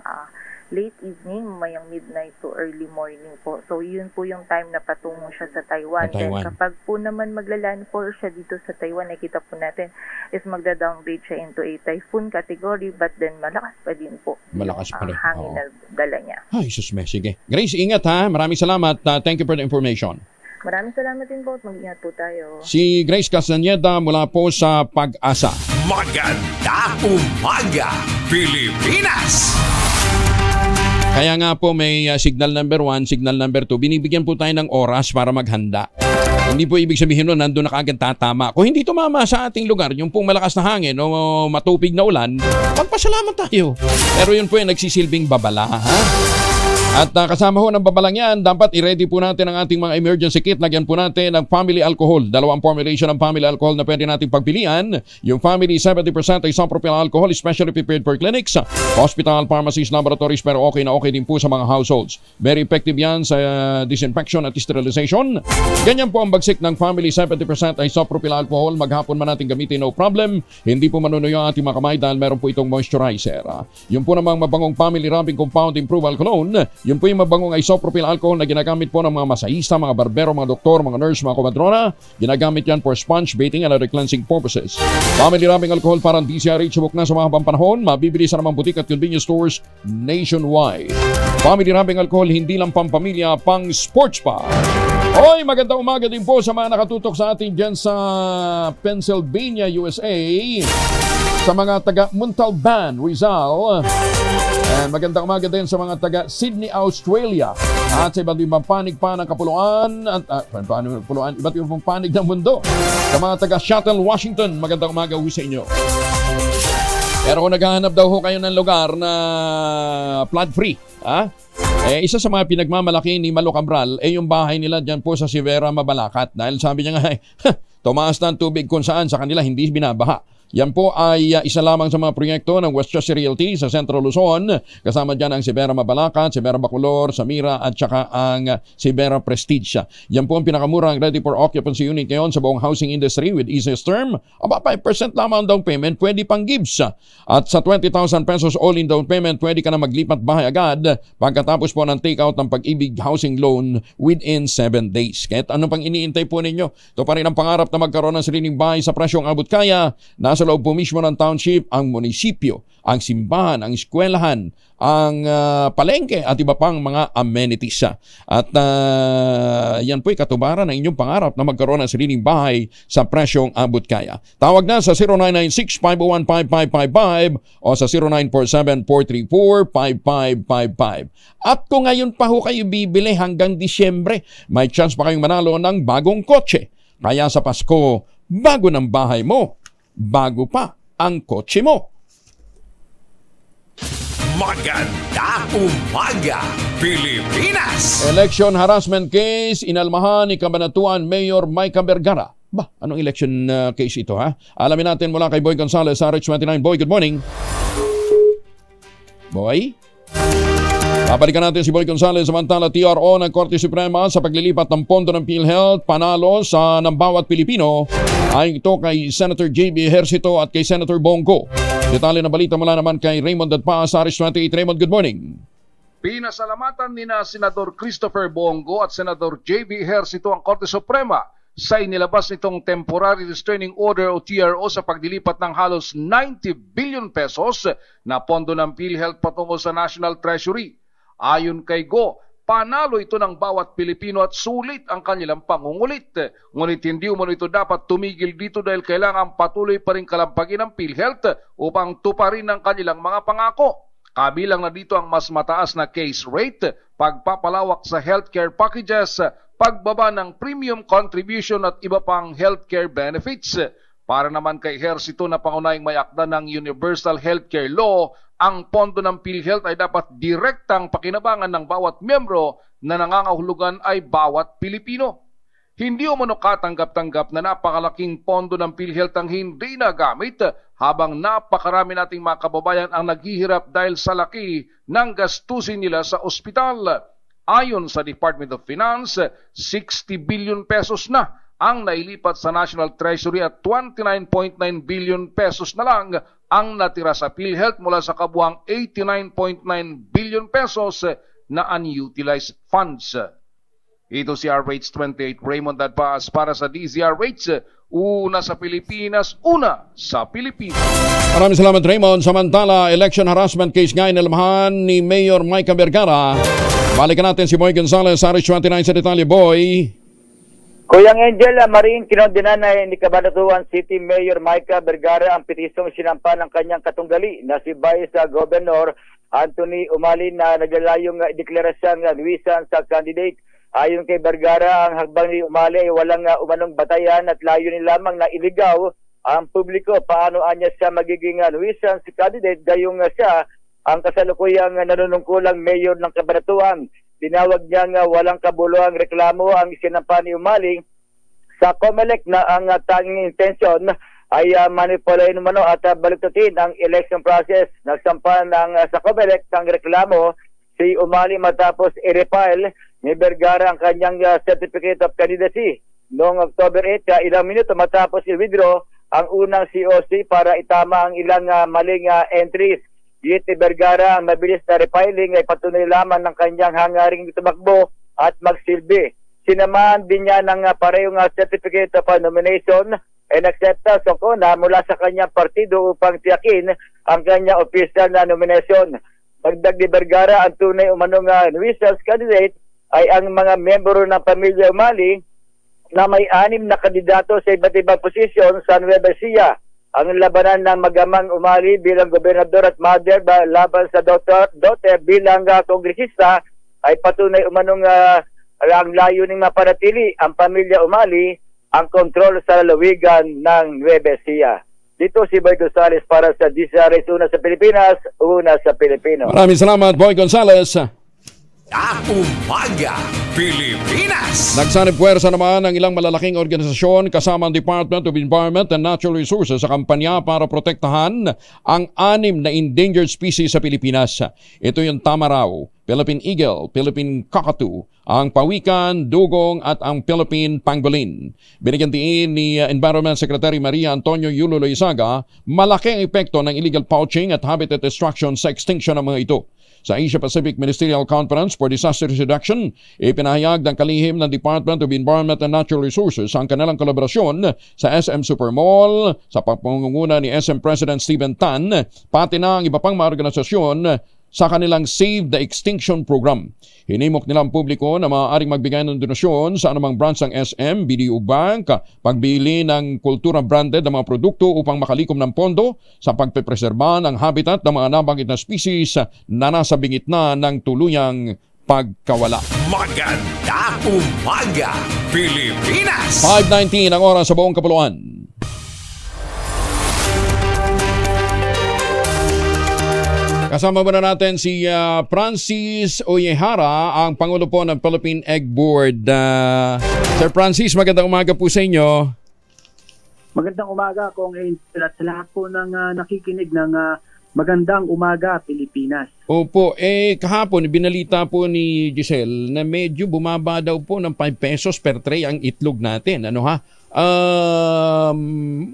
late evening, mamayang midnight to early morning po. So, yun po yung time na patungo siya sa Taiwan. Then, kapag po naman magla-landfall siya dito sa Taiwan, nakita po natin is magda-downgrade siya into a typhoon category, but then malakas pa din po. Malakas pa rin. Hangin na dala niya. Ay, sus, sige. Grace, ingat ha. Maraming salamat. Thank you for the information. Maraming salamat din po at mag-ingat po tayo. Si Grace Castañeda mula po sa Pag-asa. Maganda umaga, Pilipinas! Kaya nga po may signal number 1, signal number 2. Binibigyan po tayo ng oras para maghanda. Hindi po ibig sabihin nun, nandun na kaagad tatama. Kung hindi tumama sa ating lugar, yung pong malakas na hangin o matupig na ulan, magpasalamat tayo. Pero yun po yung nagsisilbing babala, ha? At kasama ho ng babalang yan, dapat i-ready po natin ang ating mga emergency kit. Lagyan po natin ng family alcohol. Dalawang formulation ng family alcohol na pwede natin pagpilian. Yung family 70% isopropyl alcohol, especially prepared for clinics, hospital, pharmacies, laboratories, pero okay na okay din po sa mga households. Very effective yan sa disinfection at sterilization. Ganyan po ang bagsik ng family 70% isopropyl alcohol. Maghapon man natin gamitin, no problem. Hindi po manunuyo ang ating mga kamay dahil meron po itong moisturizer. Yung po namang mabangong family rubbing compound improve cologne. Yun po yung mabangong isopropyl alcohol na ginagamit po ng mga masahista, mga barbero, mga doktor, mga nurse, mga komadrona. Ginagamit yan for sponge baiting and other cleansing purposes. Family rubbing alcohol parang DCRH subok na sa mahabang panahon. Mabibili sa namang butik at convenience stores nationwide. Family rubbing alcohol hindi lang pampamilya, pang sports pa. Hoy, magandang umaga din po sa mga nakatutok sa atin dyan sa Pennsylvania, USA. Sa mga taga Montalban, Rizal. And magandang umaga din sa mga taga Sydney, Australia. At sa iba't ibang panig pa ng kapuluan at iba't ibang panig ng mundo. Sa mga taga Seattle, Washington, magandang umaga ho sa inyo. Pero kung naghahanap daw ho kayo ng lugar na flood-free, isa sa mga pinagmamalaki ni Malo Cabral yung bahay nila dyan po sa Sivera, Mabalacat. Dahil sabi niya nga, tumaas na ang tubig kung saan sa kanila hindi binabaha. Yan po ay isa lamang sa mga proyekto ng Westchester Realty sa Central Luzon. Kasama dyan ang Sivera Mabalacat, Sivera Bacolor, Samira at saka ang Sivera Prestige. Yan po ang pinakamurang ready for occupancy unit ngayon sa buong housing industry with easiest term. Aba, 5% lamang down payment, pwede pang gives. At sa 20,000 pesos all-in down payment, pwede ka na maglipat bahay agad pagkatapos po ng take-out ng Pag-ibig housing loan within 7 days. Kahit ano pang iniintay po ninyo, ito pa rin ang pangarap na magkaroon ng sariling bahay sa presyong abot kaya. Sa loob po mismo ng township, ang munisipyo, ang simbahan, ang eskwelahan, ang palengke at iba pang mga amenities. At yan po'y katubaran ng inyong pangarap na magkaroon ng sariling bahay sa presyong abot kaya. Tawag na sa 0996-501-5555 o sa 0947-434-5555. At kung ngayon pa ho kayo bibili hanggang Disyembre, may chance pa kayong manalo ng bagong kotse. Kaya sa Pasko, bago ng bahay mo, bago pa ang kotse mo. Maganda umaga, Pilipinas! Election harassment case inalmahan ni Cabanatuan Mayor Micah Vergara. Ba, anong election case ito, ha? Alamin natin mula kay Boy Gonzales, RH29. Boy, good morning. Boy? Babalikan natin si Boy Gonzales. Samantala, TRO ng Korte Suprema sa paglilipat ng pondo ng PhilHealth panalo sa ng bawat Pilipino ay ito kay Senator JB Ejercito at kay Senator Bongo. Detalye na balita mula naman kay Raymond Dadpa sa RH28. Raymond, good morning. Pinasalamatan ni na Senador Christopher Bongo at Senator JB Ejercito ang Korte Suprema sa inilabas nitong Temporary Restraining Order o TRO sa paglilipat ng halos 90 billion pesos na pondo ng PhilHealth patungo sa National Treasury. Ayon kay Go, panalo ito ng bawat Pilipino at sulit ang kanilang pangungulit. Ngunit hindi umano ito dapat tumigil dito dahil kailangan patuloy pa rin kalampagin ng PhilHealth upang tuparin ang kanilang mga pangako. Kabilang na dito ang mas mataas na case rate, pagpapalawak sa healthcare packages, pagbaba ng premium contribution at iba pang healthcare benefits. Para naman kay Ejercito na pangunahing may akda ng Universal Healthcare Law, ang pondo ng PhilHealth ay dapat direktang pakinabangan ng bawat miyembro na nangangahulugan ay bawat Pilipino. Hindi umano katanggap-tanggap na napakalaking pondo ng PhilHealth ang hindi nagamit habang napakarami nating mga kababayan ang naghihirap dahil sa laki ng gastusin nila sa ospital. Ayon sa Department of Finance, 60 billion pesos na ang nailipat sa National Treasury at 29.9 billion pesos na lang ang natira sa PhilHealth mula sa kabuang 89.9 billion pesos na unutilized funds. Ito si RH28 Raymond Dadpaas para sa DZRH. Una sa Pilipinas, una sa Pilipinas. Maraming salamat, Raymond. Samantala, election harassment case nga inalmahan ni Mayor Micah Vergara. Balikan natin si Boy Gonzales, RH29 sa detalye. Boy. Kuyang Angel, Maring, kinondenan na ni Cabanatuan City Mayor Micah Vergara ang petisong sinampa ng kanyang katunggali na si Vice Governor Anthony Umalin na naglalayong deklarasyon ng luwisan sa candidate Ayon kay Vergara, ang hagbang ni Umali ay walang umanong batayan at layunin lamang na iligaw ang publiko. Paano anya siya magiging nuisance candidate gayong siya ang kasalukuyang nanunungkulang mayor ng Cabanatuan. Tinawag niyang walang kabuluhang reklamo ang isinampa ni Umali sa COMELEC na ang tanging intensyon ay manipulahin umano at baliktutin ang election process. Nagsampa sa COMELEC ng reklamo si Umali matapos i-refile ni Vergara ang kanyang Certificate of Candidacy noong October 8, ilang minuto matapos i-withdraw ang unang COC para itama ang ilang maling entries. Git ni Vergara, ang mabilis na refiling ay patunay lamang ng kanyang hangaring tumakbo at magsilbi. Sinamahan din niya ng parehong Certificate of Nomination and Acceptance o CONA mula sa kanyang partido upang tiyakin ang kanyang official na nomination. Dagdag ni Vergara, ang tunay umanong nuisance candidate ay ang mga membro ng pamilya Umali na may 6 na kandidato sa iba't ibang posisyon sa Nueva Ecija. Ang labanan ng magamang Umali bilang gobernador at mother laban sa daughter bilang kongresista ay patunay umanong ang layuning mapanatili ang pamilya Umali ang kontrol sa lalawigan ng Nueva Ecija. Dito si Boy Gonzales para sa DCRS, una sa Pilipinas, una sa Pilipino. Maraming salamat, Boy Gonzales. Umaga, Pilipinas! Nagsanib puwersa naman ang ilang malalaking organisasyon kasama ang Department of Environment and Natural Resources sa kampanya para protektahan ang 6 na endangered species sa Pilipinas. Ito yung tamaraw, Philippine Eagle, Philippine Cockatoo, ang pawikan, dugong at ang Philippine Pangolin. Binigyan din ni Environment Secretary Maria Antonio Yulo Loizaga, malaki ang epekto ng illegal poaching at habitat destruction sa extinction ng mga ito. Sa Asia-Pacific Ministerial Conference for Disaster Reduction, ipinahayag ng kalihim ng Department of Environment and Natural Resources ang kanilang kolaborasyon sa SM Supermall, sa pangunguna ni SM President Stephen Tan, pati na ang iba pang mga organisasyon sa kanilang Save the Extinction Program. Hinimok nila ang publiko na maaaring magbigay ng donasyon sa anumang branch ng SM, BDO Bank, pagbili ng kultura branded ng mga produkto upang makalikom ng pondo sa pagpepreserba ng habitat ng mga nabanggit na species na nasa bingit na ng tuluyang pagkawala. Magandang umaga, Pilipinas! 5:19 ang oras sa buong kapuluan. Kasama muna natin si Francis Oyehara, ang Pangulo po ng Philippine Egg Board. Sir Francis, magandang umaga po sa inyo. Magandang umaga kung at sa lahat po ng nakikinig ng magandang umaga Pilipinas. Opo, kahapon binalita po ni Giselle na medyo bumaba daw po ng 5 pesos per tray ang itlog natin. Ano ha?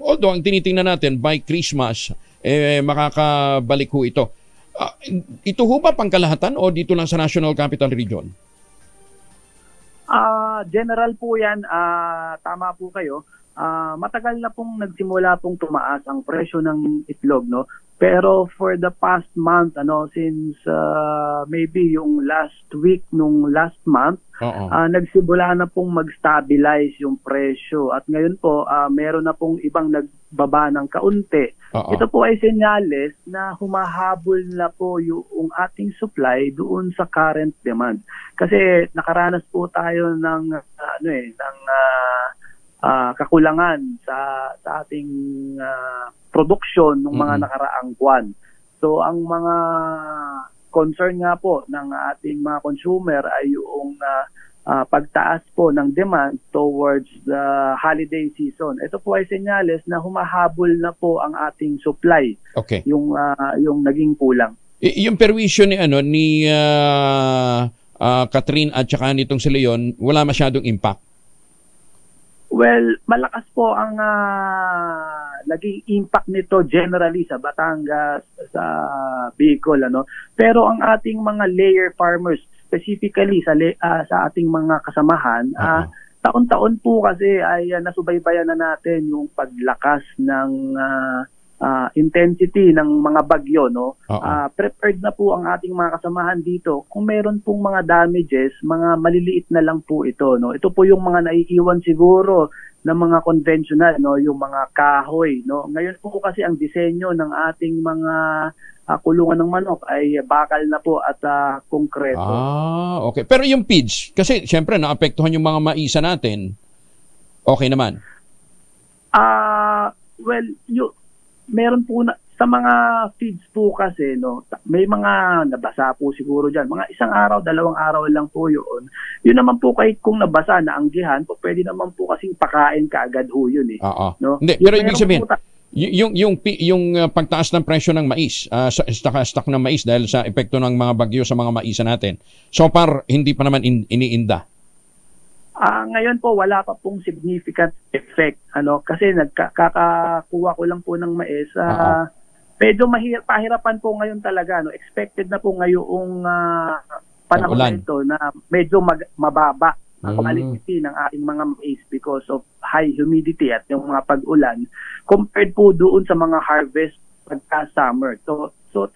Although ang tinitingnan natin by Christmas, makakabalik ho ito. Ito ho ba pangkalahatan o dito lang sa National Capital Region? General po yan, tama po kayo. Matagal na pong nagsimula pong tumaas ang presyo ng itlog, no? Pero for the past month, since maybe yung last week nung last month, nagsimula na pong mag-stabilize yung presyo. At ngayon po, meron na pong ibang nagbaba ng kaunti. Ito po ay senyales na humahabol na po yung ating supply doon sa current demand. Kasi nakaranas po tayo ng kakulangan sa ating production ng mga nakaraang buwan. So ang mga concern nga po ng ating mga consumer ay yung pagtaas po ng demand towards the holiday season. Ito po ay senyales na humahabol na po ang ating supply. Okay. Yung naging kulang. Yung perwisyo ni Catherine at saka nitong si Leon, wala masyadong impact. Well, malakas po ang naging impact nito generally sa Batangas, sa Bicol, Pero ang ating mga layer farmers, specifically sa ating mga kasamahan, taon-taon po kasi ay nasubaybayan na natin yung paglakas ng intensity ng mga bagyo, prepared na po ang ating mga kasamahan dito. Kung meron pong mga damages, mga maliliit na lang po ito, Ito po yung mga naiiwan siguro ng mga conventional, yung mga kahoy, Ngayon po kasi ang disenyo ng ating mga kulungan ng manok ay bakal na po at konkreto. Okay. Pero yung feeds, kasi siyempre naapektuhan yung mga maisa natin, okay naman? Well, meron po na, sa mga feeds po kasi, no, may mga nabasa po siguro dyan. Mga 1 araw, 2 araw lang po yun. Yun naman po kahit kung nabasa, naanggihan, po pwede naman po kasing pakain kaagad ho yun eh. No? Hindi, pero ibig sabihin, yung pagtaas ng presyo ng mais, stock ng mais dahil sa epekto ng mga bagyo sa mga maisa natin, so far, hindi pa naman iniinda? Ngayon po, wala pa pong significant effect. Kasi nagkakakuha ko lang po ng mais. Medyo pahirapan po ngayon talaga. Expected na po ngayong panahon na ito na medyo mababa ang quality ng ating mga mais because of high humidity at yung mga pag-ulan compared po doon sa mga harvest pagka-summer. So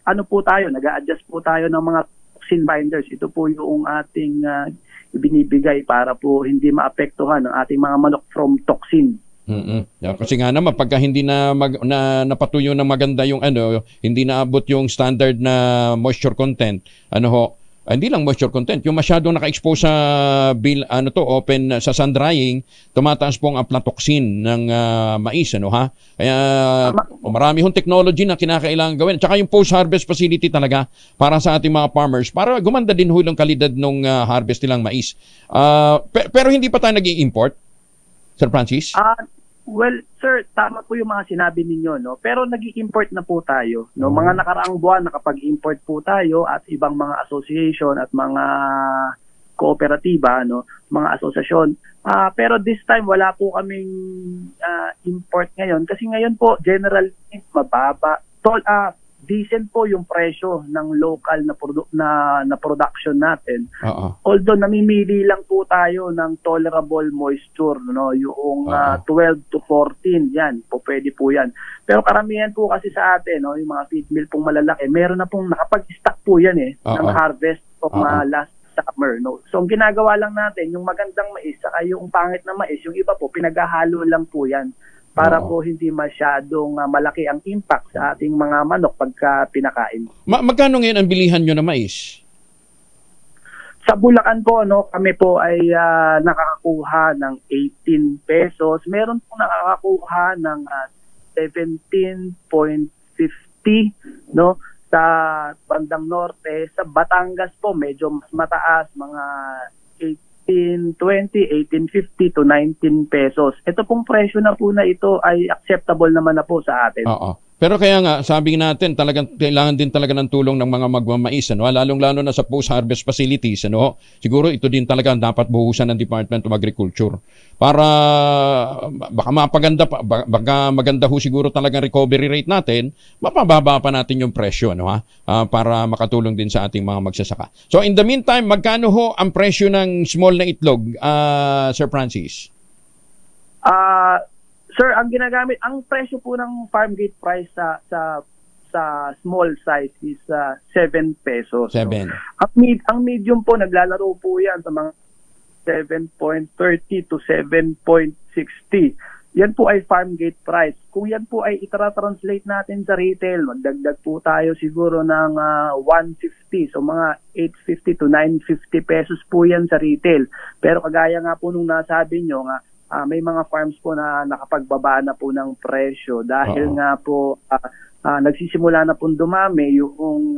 ano po tayo? Nag-a-adjust po tayo ng mga toxin binders. Ito po yung ating ibinibigay para po hindi maapektuhan ang ating mga manok from toxin. Kasi nga naman pagka hindi na napatuyo ng maganda yung hindi naabot yung standard na moisture content, hindi lang moisture content, yung masyadong naka-expose sa open sa sun drying, tumataas po ang aflatoxin ng mais, Kaya marami hong technology na kinakailangan gawin. Tsaka yung post-harvest facility talaga para sa ating mga farmers para gumanda din yung kalidad ng harvest nilang mais. Pero hindi pa tayo nag-i-import, Sir Francis? Well, sir, tama po yung mga sinabi ninyo, no? Pero nag-i-import na po tayo, no? Mga nakaraang buwan nakapag-import po tayo at ibang mga association at mga kooperatiba, no? Mga asosasyon. Pero this time wala po kaming import ngayon kasi ngayon po general mababa. Decent po yung presyo ng local na production natin. Although namimili lang po tayo ng tolerable moisture, no, yung 12 to 14, yan po pwede po yan. Pero karamihan po kasi sa atin, no, yung mga feed mill pong malalaki, meron na pong nakapag-stock po yan ng harvest of last summer, no. So ang ginagawa lang natin, yung magandang mais saka yung pangit na mais, yung iba po pinaghahalo lang po yan. Para po hindi masyadong malaki ang impact sa ating mga manok pagka pinakain. Magkano ngayon ang bilihan nyo na mais? Sa Bulacan po, no, kami po ay nakakakuha ng 18 pesos. Meron po nakakakuha ng 17.50, no, sa bandang norte. Sa Batangas po, medyo mas mataas, mga 18.20, 18.50 to 19 pesos. Ito pong presyo na po na ito ay acceptable naman na po sa atin. Pero kaya nga, sabi natin, talagang kailangan din talaga ng tulong ng mga magmamais, lalong-lalo na sa post-harvest facilities, siguro ito din talaga dapat buhusan ng Department of Agriculture para baka maganda ho siguro talagang recovery rate natin, mapababa pa natin yung presyo, para makatulong din sa ating mga magsasaka. So in the meantime, magkano ho ang presyo ng small na itlog, Sir Francis? Sir, ang ginagamit, ang presyo po ng farm gate price sa small size is 7 pesos. 7. No? Ang medium po, naglalaro po yan sa mga 7.30 to 7.60. Yan po ay farm gate price. Kung yan po ay itratranslate natin sa retail, magdagdag po tayo siguro ng 150. So mga 850 to 950 pesos po yan sa retail. Pero kagaya nga po nung nasabi nyo nga, may mga farms po na nakapagbaba na po ng presyo dahil nga po nagsisimula na pong dumami yung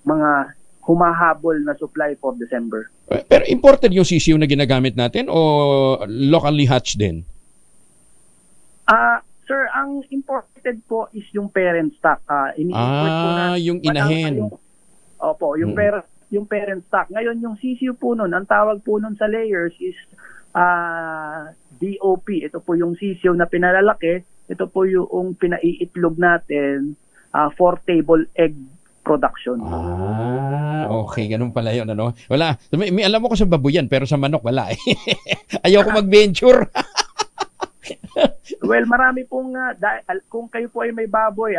mga humahabol na supply for December. Pero imported yung sisiw na ginagamit natin o locally hatched din? Sir, ang imported po is yung parent stock. Ini-import po na yung inahin. Opo, yung parent stock. Ngayon, yung sisiw po nun, ang tawag po nun sa layers is DOP. Ito po yung sisiw na pinalalaki. Ito po yung pinaiitlog natin for table egg production. Okay. Ganun pala yun. Wala. May alam mo ko sa baboyan pero sa manok wala. Ayoko mag-venture. Well, marami pong, kung kayo po ay may baboy,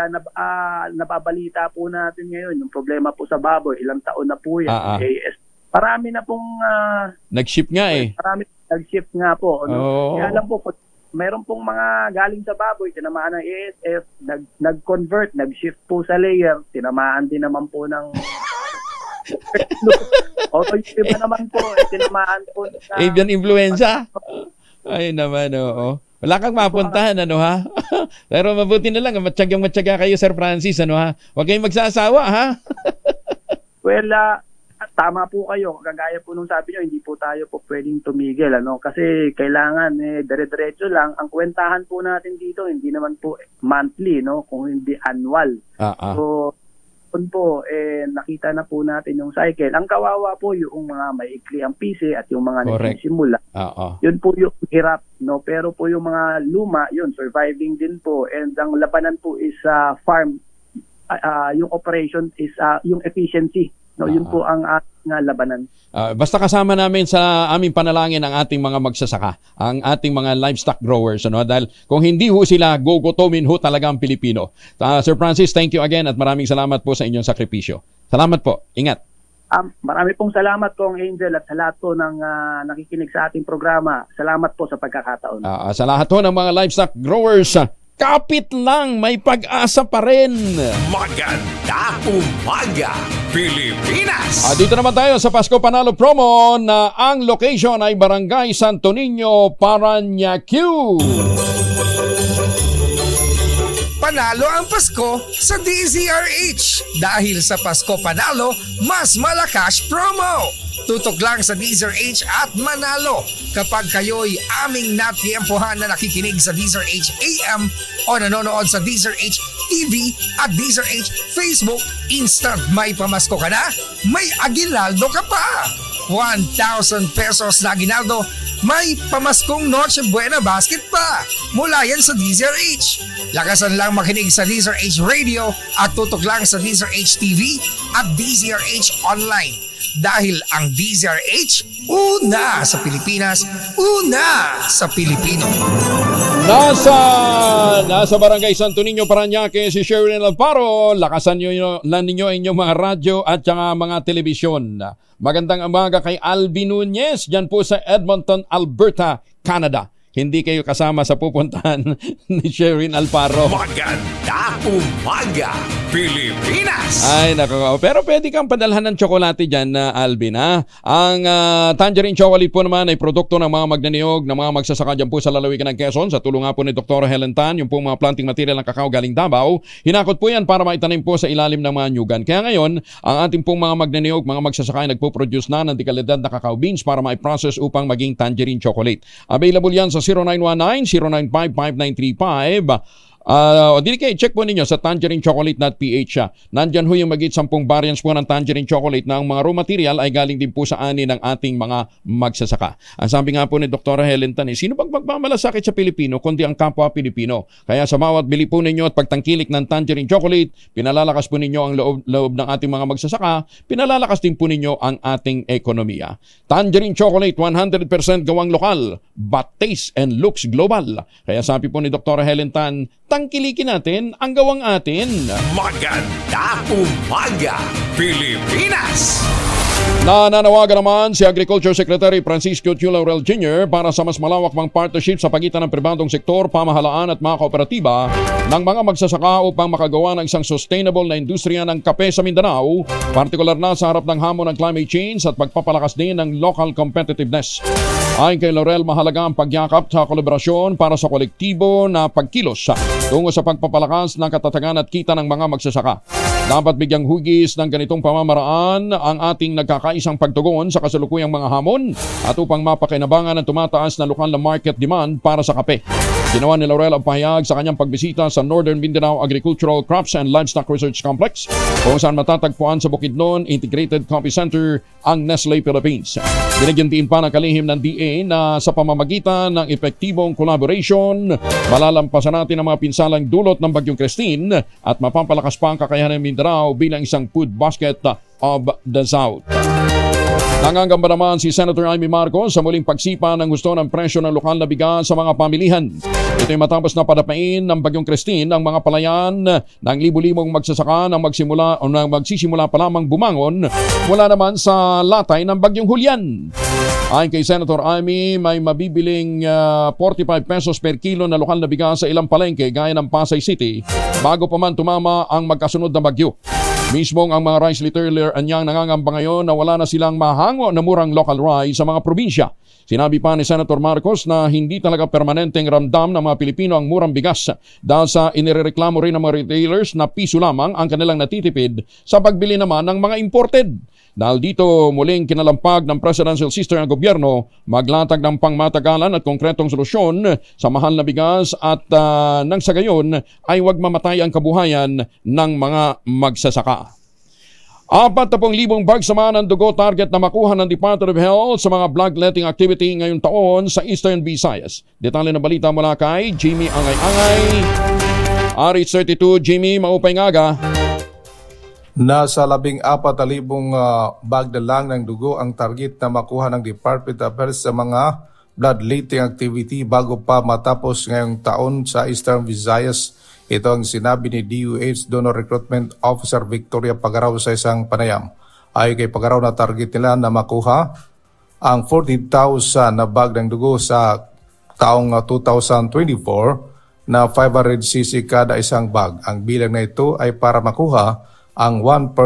nababalita po natin ngayon, yung problema po sa baboy, ilang taon na po yan. Marami na pong... nag-ship nga Marami nag-ship nga po. Kaya alam po, mayroon pong mga galing sa baboy, tinamaan ng ASF, nag-convert, nag-shift po sa layer, tinamaan din naman po ng o yung iba naman po, tinamaan po sa avian influenza. Ay naman, oo. Wala kang mapuntahan, ano ha? Pero mabuti na lang, matyagang-matyaga kayo, Sir Francis, ano ha? Huwag kayong magsasawa, ha? Well, tama po kayo. Kagaya po nung sabi nyo, hindi po tayo po pwedeng tumigil. Ano? Kasi kailangan, dire-diretso lang. Ang kwentahan po natin dito, hindi naman po monthly, no? Kung hindi annual. So, po, nakita na po natin yung cycle. Ang kawawa po yung mga maikli ang PC at yung mga nagsisimula. Yun po yung hirap, no? Pero po yung mga luma, yun, surviving din po. And ang labanan po is farm, yung operation is yung efficiency. No, yun po ang ating labanan. Basta kasama namin sa aming panalangin ang ating mga magsasaka, ang ating mga livestock growers, ano? Dahil kung hindi ho sila, gugutomin ho talaga ang Pilipino. Sir Francis, thank you again at maraming salamat po sa inyong sakripisyo. Salamat po. Ingat. Marami pong salamat po, Angel, at sa lahat po ng nakikinig sa ating programa. Salamat po sa pagkakataon. Sa lahat po ng mga livestock growers, kapit lang, may pag-asa pa rin. Maganda umaga, Pilipinas! Dito naman tayo sa Pasko Panalo promo na ang location ay Barangay Santo Niño, Parañaque. Panalo ang Pasko sa DZRH. Dahil sa Pasko Panalo, mas malakas promo. Tutok lang sa DZRH at manalo kapag kayo'y aming natiempohan na nakikinig sa DZRH AM o nanonood sa DZRH TV at DZRH Facebook. Instant may pamasko ka na, may aginaldo ka pa. 1,000 pesos na aginaldo, may pamaskong Noche Buena basket pa. Mula yan sa DZRH. Lakasan lang makinig sa DZRH Radio at tutok lang sa DZRH TV at DZRH Online. Dahil ang DZRH, una sa Pilipinas, una sa Pilipino. Nasa Barangay Santo Niño, Parañaque, si Sherilyn Alparo. Lakasan ninyo inyong mga radyo at saka mga telebisyon. Magandang umaga kay Alvin Nunez, dyan po sa Edmonton, Alberta, Canada. Hindi kayo kasama sa pupuntahan ni Sherilyn Alparo. Maganda umaga, Pilipinas! Ay, nako. Pero pwede kang padalhan ng tsokolate dyan, Alvin, ha? Ang tangerine chocolate po naman ay produkto ng mga magnaniyog ng mga magsasaka dyan po sa lalawigan ng Quezon. Sa tulong nga po ni Dr. Helen Tan, yung po mga planting material ng kakao galing Davao. Hinakot po yan para maitanim po sa ilalim ng mga nyugan. Kaya ngayon, ang ating pong mga magnaniyog, mga magsasaka ay nagpo-produce na ng dekalidad na kakao beans para ma-process upang maging tangerine chocolate. Available yan sa 0919-095-5935. Dili kayo, check po ninyo sa tangerinechocolate.ph. Nandyan ho yung magit 10 variants po ng tangerine chocolate na ang mga raw material ay galing din po sa ani ng ating mga magsasaka. Ang sabi nga po ni Dr. Helen Tan, sino bang magmamalasakit sa Pilipino kundi ang kapwa Pilipino? Kaya sa bawat bili po ninyo at pagtangkilik ng tangerine chocolate, pinalalakas po ninyo ang loob ng ating mga magsasaka, pinalalakas din po ninyo ang ating ekonomiya. Tangerine chocolate, 100% gawang lokal, but taste and looks global. Kaya sabi po ni Dr. Helen Tan, tangkilikin natin ang gawang atin. Maganda umaga, Pilipinas! Nananawagan naman si Agriculture Secretary Francisco Q. Laurel Jr. para sa mas malawak pang partnership sa pagitan ng pribadong sektor, pamahalaan at mga kooperatiba ng mga magsasaka upang makagawa ng isang sustainable na industriya ng kape sa Mindanao, partikular na sa harap ng hamon ng climate change at pagpapalakas din ng local competitiveness. Ayon kay Laurel, mahalaga ang pagyakap sa kolaborasyon para sa kolektibo na pagkilos tungo sa pagpapalakas ng katatagan at kita ng mga magsasaka. Dapat bigyang hugis ng ganitong pamamaraan ang ating nagkakaisang pagtugon sa kasalukuyang mga hamon at upang mapakinabangan ang tumataas na lokal na market demand para sa kape. Ginawa ni Laurel ang pahayag sa kanyang pagbisita sa Northern Mindanao Agricultural Crops and Livestock Research Complex kung saan matatagpuan sa Bukidnon Integrated Coffee Center ang Nestle Philippines. Binigyan din pa ng kalihim ng DA na sa pamamagitan ng epektibong collaboration, malalampasan natin ang mga pinsalang dulot ng Bagyong Christine at mapapalakas pa ang kakayahan ng Mindanao bilang isang food basket of the South. Nangangamba naman si Senator Amy Marcos sa muling pagsipa ng gusto ng presyo ng lokal na bigas sa mga pamilihan. Ito ay matapos na padapain ng Bagyong Christine ang mga palayan ng libu-libong magsasaka nang magsisimula pa lamang bumangon mula naman sa latay ng Bagyong Julian. Ayon kay Senator Amy, may mabibiling 45 pesos per kilo na lokal na bigas sa ilang palengke gaya ng Pasay City bago pa man tumama ang magkasunod na bagyo. Mismong ang mga rice retailer anyang nangangamba ngayon na wala na silang mahango na murang local rice sa mga probinsya. Sinabi pa ni Senator Marcos na hindi talaga permanenteng ramdam ng mga Pilipino ang murang bigas dahil sa inireklamo rin ng mga retailers na piso lamang ang kanilang natitipid sa pagbili naman ng mga imported. Dahil dito muling kinalampag ng Presidential Sister ng gobyerno maglatag ng pangmatagalan at konkretong solusyon sa mahal na bigas at nang sa gayon ay huwag mamatay ang kabuhayan ng mga magsasaka. 40,000 bags naman ang dugo target na makuha ng Department of Health sa mga bloodletting activity ngayong taon sa Eastern Visayas. Detalye ng balita mula kay Jimmy Angay-Angay. RH32, Jimmy, maupay ngaga. Nasa 14,000 bag na lang ng dugo ang target na makuha ng Department of Health sa mga bloodletting activity bago pa matapos ngayong taon sa Eastern Visayas. Ito ang sinabi ni DOH Donor Recruitment Officer Victoria Pagaraw sa isang panayam. Ay kay Pagaraw na target nila na makuha ang 40,000 na bag ng dugo sa taong 2024 na 500cc kada isang bag. Ang bilang na ito ay para makuha ang 1%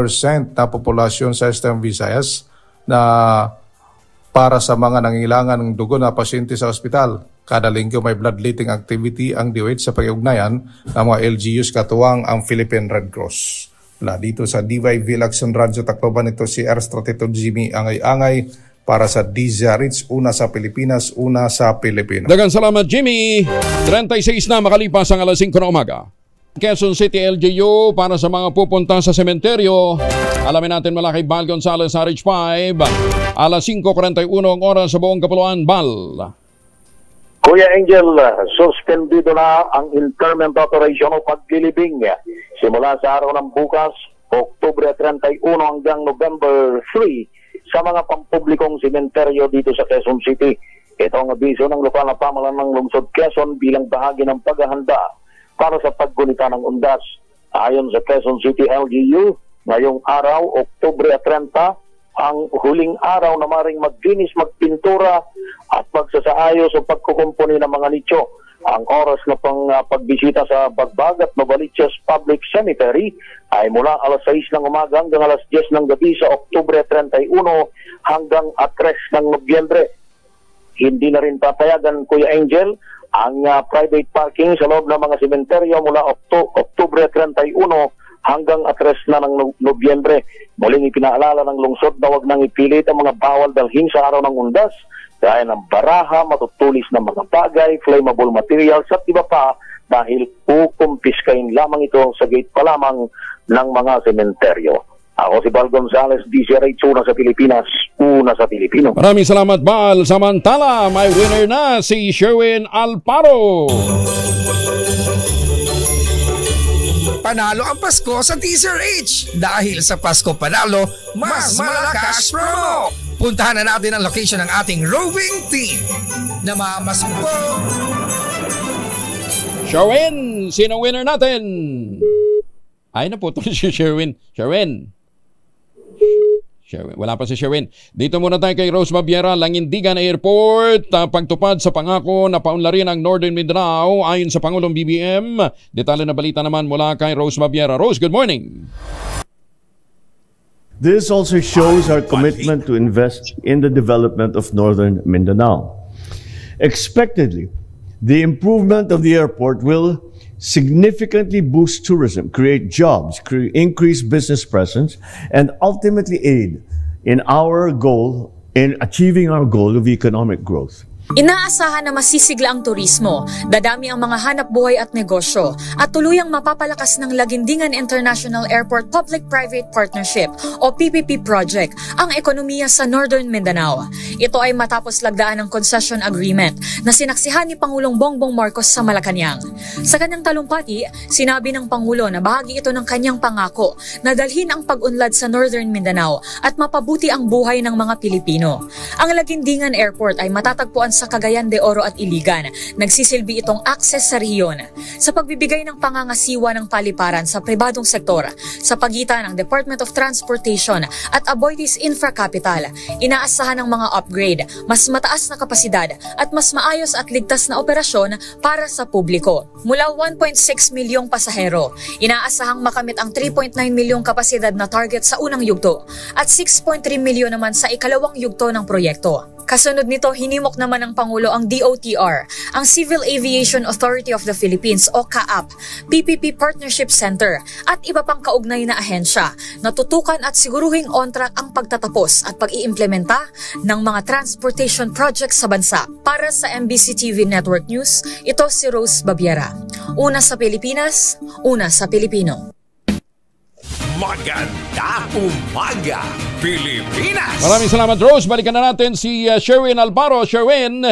na populasyon sa Eastern Visayas na para sa mga nangailangan ng dugo na pasyente sa ospital. Kada linggo may bloodletting activity ang DOH sa pag-iugnayan ng mga LGUs katuwang ang Philippine Red Cross. Dito sa DYV Lacson Radyo, Tacloban, ito si RH32 Jimmy Angay-Angay para sa DZRH, una sa Pilipinas, una sa Pilipino. Dagang salamat, Jimmy. 36 na makalipas ang alas 5 na umaga. Quezon City LGU para sa mga pupunta sa sementeryo. Alamin natin mula kay Bal Gonzales, RH5. Alas 5:41 ang oras sa buong Kapuluan. Bal. Kuya Angel, suspendido na ang interment operation o paglilibing simula sa araw ng bukas, Oktubre 31 hanggang November 3 sa mga pampublikong sementeryo dito sa Quezon City. Ito ang abiso ng lokal na pamahalaan ng lungsod Quezon bilang bahagi ng paghahanda para sa paggunita ng undas. Ayon sa Quezon City LGU, ngayong araw, Oktubre 30, ang huling araw na maring maglinis, magpintura at magsasaayos o pagkukumpuni ng mga nicho. Ang oras na pagbisita sa Bagbag at Novaliches Public Cemetery ay mula alas 6 ng umaga hanggang alas 10 ng gabi sa Oktubre 31 hanggang 3 ng Nobyembre. Hindi na rin papayagan, Kuya Angel, ang private parking sa loob ng mga sementeryo mula Oktubre 31 hanggang 3 na ng Nobyembre. Muling ipinaalala ng lungsod na huwag nang ipilit ang mga bawal dalhin sa araw ng undas gaya ng baraha, matutulis ng mga bagay, flammable materials at iba pa dahil kukumpiskain lamang ito sa gate pa lamang ng mga sementeryo. Ako si Bal Gonzales, DZRH, una sa Pilipinas, una sa Pilipino. Maraming salamat, Bal. Samantala, may winner na si Sherwin Alparo. Panalo ang Pasko sa DZRH. Dahil sa Pasko Panalo, mas malakas promo. Puntahan na natin ang location ng ating roving team. Namamaspo. Sherwin, sino winner natin? Ay, naputol si Sherwin. Sherwin, wala pa si Sherwin. Dito muna tayo kay Rose Mabiera, Langindigan Airport. Pagtupad sa pangako na paunlarin ang Northern Mindanao ayon sa Pangulong BBM. Detalye na balita naman mula kay Rose Mabiera. Rose, good morning. This also shows our commitment to invest in the development of Northern Mindanao. Expectedly, the improvement of the airport will significantly boost tourism, create jobs, increase business presence, and ultimately aid in our goal, in achieving our goal of economic growth. Inaasahan na masisigla ang turismo, dadami ang mga hanap buhay at negosyo, at tuluyang mapapalakas ng Lagindingan International Airport Public-Private Partnership o PPP project ang ekonomiya sa Northern Mindanao. Ito ay matapos lagdaan ng concession agreement na sinaksihan ni Pangulong Bongbong Marcos sa Malacanang. Sa kanyang talumpati, sinabi ng Pangulo na bahagi ito ng kanyang pangako na dalhin ang pag-unlad sa Northern Mindanao at mapabuti ang buhay ng mga Pilipino. Ang Lagindingan Airport ay matatagpuan sa Cagayan de Oro at Iligan. Nagsisilbi itong access sa rehiyon. Sa pagbibigay ng pangangasiwa ng paliparan sa pribadong sektor sa pagitan ng Department of Transportation at Aboitiz Infra Capital, inaasahan ng mga upgrade, mas mataas na kapasidad at mas maayos at ligtas na operasyon para sa publiko. Mula 1.6 milyong pasahero, inaasahang makamit ang 3.9 milyong kapasidad na target sa unang yugto at 6.3 milyon naman sa ikalawang yugto ng proyekto. Kasunod nito, hinimok naman ng Pangulo ang DOTR, ang Civil Aviation Authority of the Philippines o CAAP, PPP Partnership Center at iba pang kaugnay na ahensya na tutukan at siguruhing on-track ang pagtatapos at pag-iimplementa ng mga transportation projects sa bansa. Para sa MBC TV Network News, ito si Rose Babiera. Una sa Pilipinas, una sa Pilipino. Maganda umaga, Pilipinas! Maraming salamat, Rose. Balikan na natin si Sherwin Alvaro. Sherwin.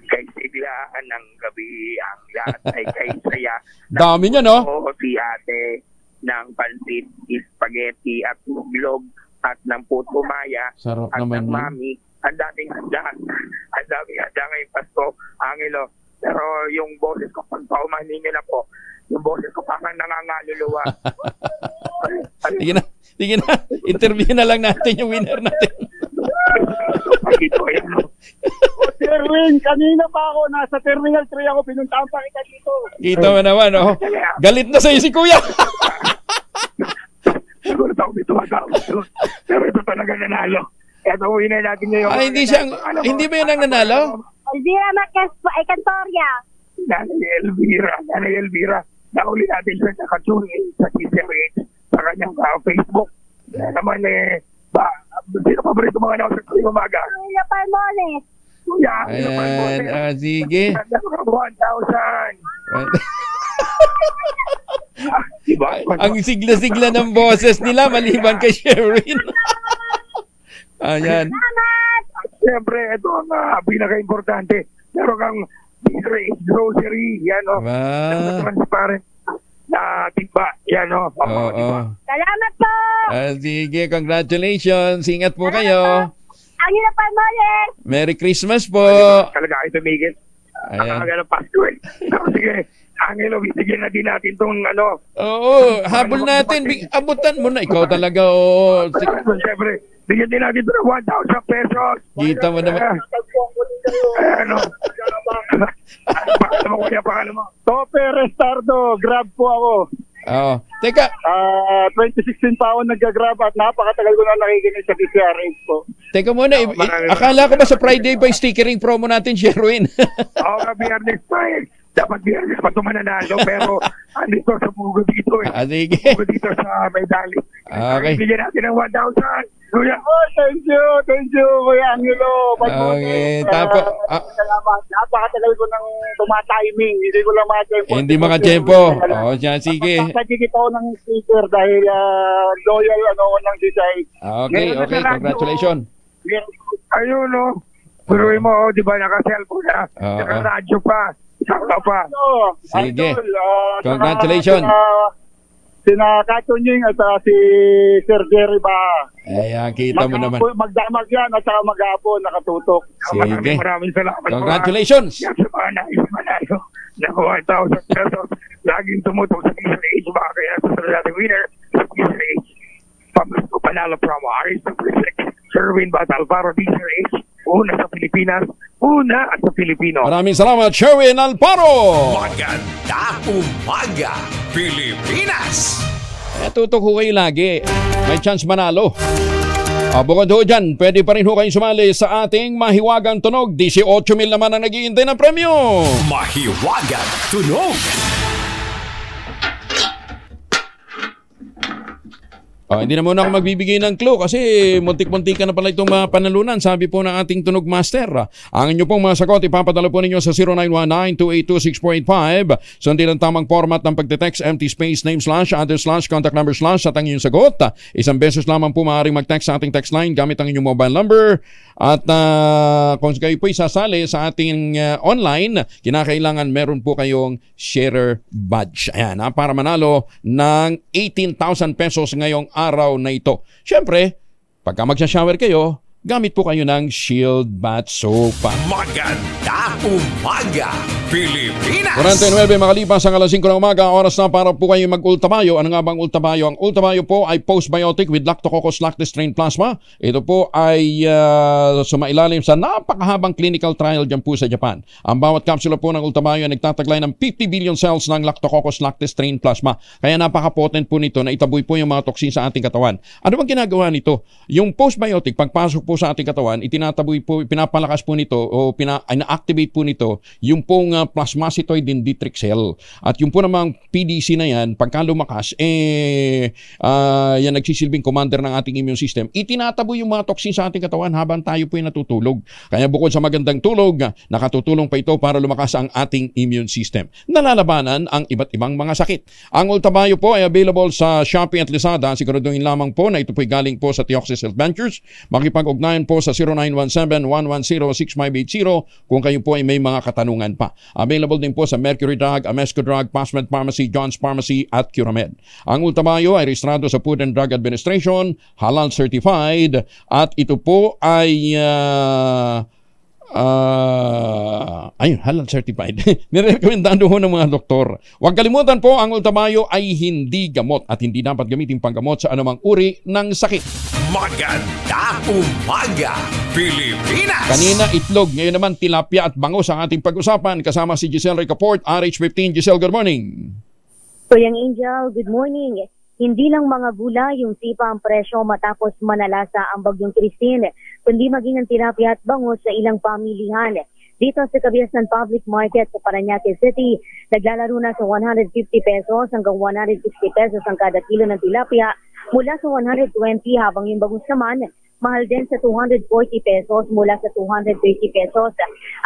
Kay siglaan ng gabi, ang lahat ay kay saya. Dami niya, no? Si ate ng pansit, spaghetti at bilog at ng puto maya. Sarap at naman ng mami. Ang daming handa. Ang daming handa ngayong Pasko, Angelo. Pero yung boses ko, pag paumanin nyo na po, yung boses ko parang nangangaluluwa. Sige na. Interview na lang natin yung winner natin. Sherwin, kanina pa ako, nasa Terminal 3 ako, pinuntahan pa kita dito. Kita mo naman, oh. Galit na sa'yo si Kuya. Siguro ako may tumatawag doon. Pero ito talaga nanalo. Eto, winner natin ngayon. Hindi ba yun ang nanalo? Elvira Cantoria. Nanay Elvira. Nauli natin siya nakatune sa TCRH sa kanyang Facebook. Naman sino paborito mga announcer ko yung umaga? Kuya Palmones. Kuya, Ayan, sige. 1,000. Diba? Ang sigla-sigla ng boses nila maliban kay Sherwin. Ayan. Siyempre, ito ang pinaka-importante. Meron kang grocery, yan o. Transparent na timba, yan o. Salamat po! Sige, congratulations. Ingat po kayo. Ang ina pa mo, Merry Christmas po. Talaga kayo tumigil. Ayan. Ang ng Pasko eh. Sige, Angelo, bigyan na din natin itong ano. Oo, habol natin. Abutan mo na. Ikaw talaga, oo. Siyempre, bigyan din natin ito ng 1,000 pesos. Kita mo naman. Ano? Pakala mo. Tope Restardo, grab po ako. Oo. Teka. 2016 pa ako nag-grab at napakatagal ko na nakikinig sa TCRH po. Teka muna, akala ko ba sa Friday ba stickering promo natin, Sherwin? Oo, Biyernes pa eh. Dapat Biyernes pa ito mananalo, pero andito sa Mugo dito eh. Sige. Mugo dito sa Maydali. Okay. Bigyan natin ng 1,000. Kuya. Oh, thank you, Kuya Angelo. Okay, tapos salamat. Napakatagal ko nang tumatiming. Hindi ko lang ma-tempo. Hindi maka-tempo. Oo, siya, sige. Nagkikita ko ng sticker dahil loyal ng design. Okay, congratulations. Ayun, no. Puruin mo, di ba, naka-cellphone na. Naka-radyo pa. Sakta pa. Sige. Congratulations. Sina Katunying at si Sir Jerry ba? Ayan, kita mo naman. Magdamag yan at saka mag-aapon, nakatutok. Sige. Maraming salamat. Congratulations. Yan sa mga nais-manayo. Nakuha 1,000 pesos. Laging tumutong sa TCRH. Baka kaya susunod natin winner sa TCRH. Pamasko Panalo Promo. Aris ng President. Sherwin Alvaro, TCRH. Una sa Pilipinas. Una at sa Pilipino. Maraming salamat, Sherwin Alvaro. Maganda umaga, Pilipinas! Tutok ho kayo lagi. May chance manalo. Bukod ho dyan, pwede pa rin ho kayong sumali sa ating Mahiwagang Tunog. 18,000 naman ang nag-iintay ng premyo. Mahiwagang Tunog. Hindi na muna ako magbibigay ng clue kasi muntik-muntikan na pala itong mga panalunan. Sabi po ng ating Tunog Master. Ang inyo pong mga sagot, ipapadala po ninyo sa 0919-282-6485. Sundin ang tamang format ng pagte-text, empty space, name / other / contact number / at ang inyong sagot. Isang beses lamang po maaaring mag-text sa ating text line gamit ang inyong mobile number. At kung kayo po isasali sa ating online, kinakailangan meron po kayong sharer badge. Ayan, para manalo ng 18,000 pesos ngayong araw na ito. Siyempre, pagka magsha-shower kayo, gamit po kayo ng Shield Bath Soap. Maganda umaga, Pilipinas! 49 makalipas ang alas 5 ng umaga, oras na para po kayo mag-Ultabayo. Ano nga bang Ultabayo? Ang Ultabayo po ay postbiotic with Lactococcus lactis strain plasma. Ito po ay sumailalim sa napakahabang clinical trial dyan po sa Japan. Ang bawat kapsula po ng Ultabayo ay nagtataglay ng 50 billion cells ng Lactococcus lactis strain plasma. Kaya napaka-potent po nito na itaboy po yung mga toksin sa ating katawan. Ano bang ginagawa nito? Yung postbiotic, pagpasok po sa ating katawan, itinataboy po, pinapalakas po nito o ina-activate po nito yung pong plasmacytoid dendritic cell. At yung po namang PDC na yan, pagka lumakas, yan nagsisilbing commander ng ating immune system. Itinataboy yung mga toksin sa ating katawan habang tayo po ay natutulog. Kaya bukod sa magandang tulog, nakatutulong pa ito para lumakas ang ating immune system. Nalalabanan ang iba't ibang mga sakit. Ang Ultabayo po ay available sa Shopee at Lazada. Siguraduhin lamang po na ito po ay galing po sa Theoxis Health Ventures. Makipag-ugnayan po sa 0917-110-6580 kung kayo po ay may mga katanungan pa. Available din po sa Mercury Drug, Amesco Drug, Passment Pharmacy, John's Pharmacy at Curamed. Ang Ultabayo ay rehistrado sa Food and Drug Administration, halal certified, at ito po ay halal certified. Nirekomendado ho ng mga doktor. Huwag kalimutan po, ang Ultabayo ay hindi gamot at hindi dapat gamitin panggamot sa anumang uri ng sakit. Maganda umaga, Pilipinas! Kanina itlog, ngayon naman tilapia at bangus ang ating pag-usapan. Kasama si Giselle Ricaport, RH15. Giselle, good morning. Kuyang Angel, good morning. Hindi lang mga gulay yung sipa ang presyo matapos manalasa ang bagyong Christine, kundi maging ang tilapia at bangus sa ilang pamilihan. Dito sa Cabiasnan Public Market sa Parañaque City, naglalaro na sa 150 pesos hanggang 160 pesos ang kada kilo ng tilapia, mula sa 120 habang yung bangus naman, mahal din sa 240 pesos mula sa 230 pesos.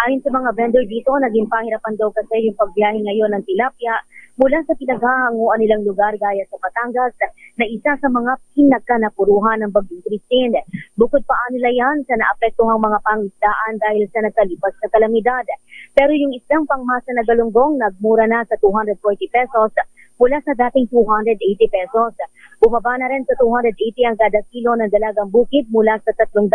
Ayon sa mga vendor dito, naging pahirapan daw kasi yung pagbiyahe ngayon ng tilapia mula sa pinaghahanguan nilang lugar gaya sa Batangas na isa sa mga pinagkanapuruhan ng bagyong Christine. Bukod pa nila yan sa naapektuhang mga pangisdaan dahil sa nagkalipas na kalamidad. Pero yung isang pangmasa na galunggong nagmura na sa 240 pesos mula sa dating 280 pesos. Bumaba na rin sa 280 ang kada kilo ng dalagang bukid mula sa 300.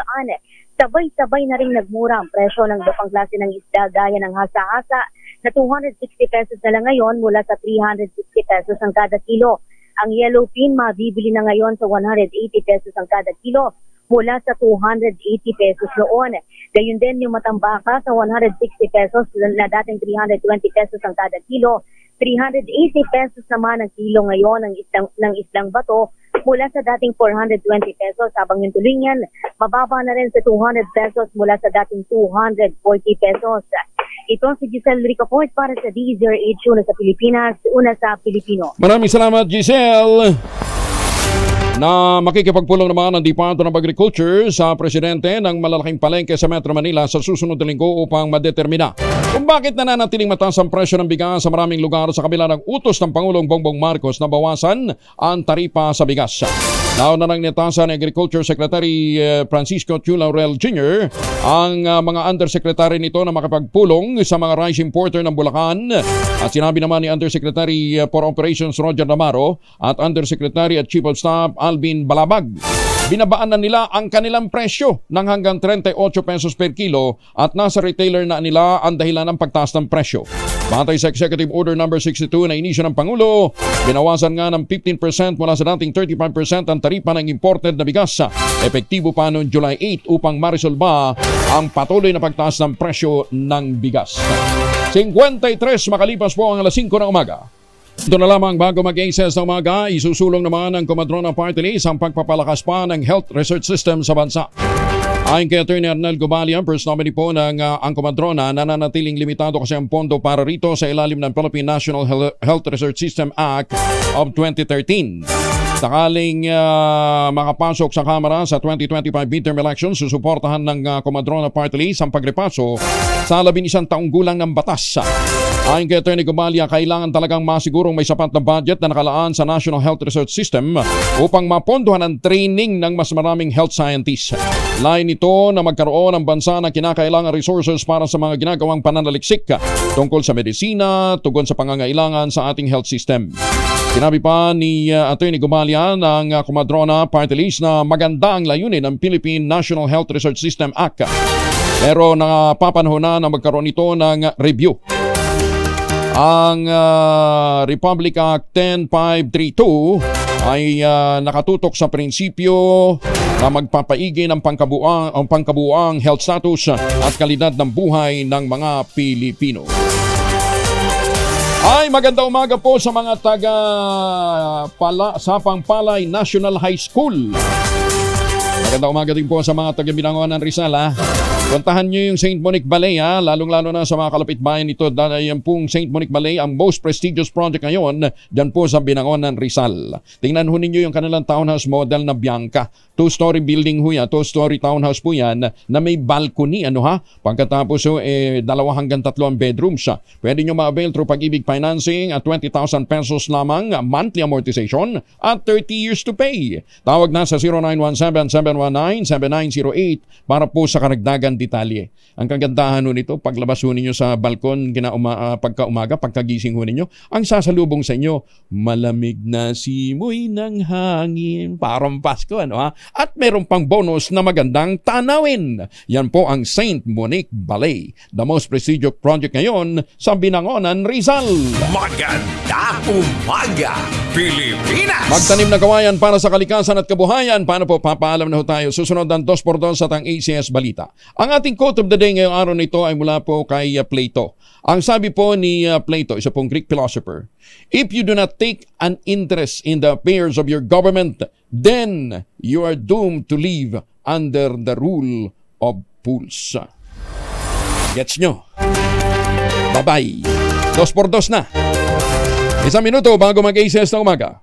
Sabay-sabay na rin nagmura ang presyo ng ibang klase ng isda gaya ng hasa-hasa na 260 pesos na lang ngayon mula sa 360 pesos ang kada kilo. Ang yellowfin mabibili na ngayon sa 180 pesos ang kada kilo mula sa 280 pesos noon. Gayun din yung matambaka sa 160 pesos na dating 320 pesos ang kada kilo. 380 pesos naman ang kilo ngayon ng islang bato mula sa dating 420 pesos, habang yung tulingan mababa na rin sa 200 pesos mula sa dating 240 pesos. Ito si Giselle Ricaport para sa DZRH, una sa Pilipinas, una sa Pilipino. Maraming salamat, Giselle. Na makikipagpulong naman ang Department of Agriculture sa presidente ng malalaking palengke sa Metro Manila sa susunod na linggo upang madetermina kung bakit nananatiling mataas ang presyo ng bigas sa maraming lugar sa kabila ng utos ng Pangulong Bongbong Marcos na bawasan ang taripa sa bigas. Nauna ng netasan ni Agriculture Secretary Francisco Chu Laurel Jr. ang mga undersecretary nito na makapagpulong sa mga rice importer ng Bulacan, at sinabi naman ni Undersecretary for Operations Roger Damaro at Undersecretary at Chief of Staff Alvin Balabag, binabaan na nila ang kanilang presyo ng hanggang 38 pesos per kilo at nasa retailer na nila ang dahilan ng pagtaas ng presyo. Batay sa Executive Order No. 62 na inisyo ng Pangulo, binawasan nga ng 15% mula sa dating 35% ang taripa ng imported na bigas. Epektibo pa noong July 8 upang marisolba ang patuloy na pagtaas ng presyo ng bigas. 53 makalipas po ang alas 5 ng umaga. Ito na lamang bago mag-access ng umaga, isusulong naman ng Comadrona Party List ang pagpapalakas pa ng health research system sa bansa. Ayon kay Atty. Arnel Gobalian, first nominee po ng ang Comadrona, nananatiling limitado kasi ang pondo para rito sa ilalim ng Philippine National Health Research System Act of 2013. Sakaling makapasok sa Kamara sa 2025 midterm elections, susuportahan ng Comadrona Party List ang pagrepaso sa 11 taong gulang ng batas. Ayon kay Atty. Gobalia, kailangan talagang masigurong may sapat na budget na nakalaan sa National Health Research System upang mapondohan ang training ng mas maraming health scientists. Line ito na magkaroon ng bansa na kinakailangan resources para sa mga ginagawang pananaliksik tungkol sa medisina, tugon sa pangangailangan sa ating health system. Sinabi pa ni Atty. Gumalian ng Kumadrona Party List na maganda ang layunin ng Philippine National Health Research System Act. Pero napapanahon na magkaroon ito ng review. Ang Republic Act 10532 ay nakatutok sa prinsipyo na magpapaigin ang pangkabuuang health status at kalidad ng buhay ng mga Pilipino. Ay, magandang umaga po sa mga taga Sapang Palay National High School. Magandang umaga din po sa mga taga Binangonan Rizal. Puntahan nyo yung St. Monique Ballet, lalong-lalo na sa mga kalapit bayan nito dahil yan pong St. Monique Ballet ang most prestigious project ngayon dyan po sa Binangonan Rizal. Tingnan ho ninyo yung kanilang townhouse model na Bianca. 2-story building ho yan, 2-story townhouse po yan na may balcony, Pagkatapos 2 hanggang 3 ang bedrooms. Pwede nyo ma-avail through Pag-ibig Financing at 20,000 pesos lamang monthly amortization at 30 years to pay. Tawag na sa 0917-719-7908 para po sa karagdagan detalye. Ang kagandahan ho nito, paglabas ho ninyo sa balkon pagka-umaga, pagkagising ho ninyo, ang sasalubong sa inyo, malamig na simoy ng hangin. Parang Pasko, At meron pang bonus na magandang tanawin. Yan po ang St. Monique Ballet, the most prestigious project ngayon sa Binangonan, Rizal. Maganda umaga, Pilipinas! Magtanim na kawayan para sa kalikasan at kabuhayan. Paano po? Papaalam na ho tayo. Susunod ang 2x2 sa tang ACS Balita. Ang ating quote of the day ngayong araw nito ay mula po kay Plato. Ang sabi po ni Plato, isa pong Greek philosopher, if you do not take an interest in the affairs of your government, then you are doomed to live under the rule of fools. Gets nyo? Bye-bye. 2x2 na. 1 minuto bago mag-ACS na umaga.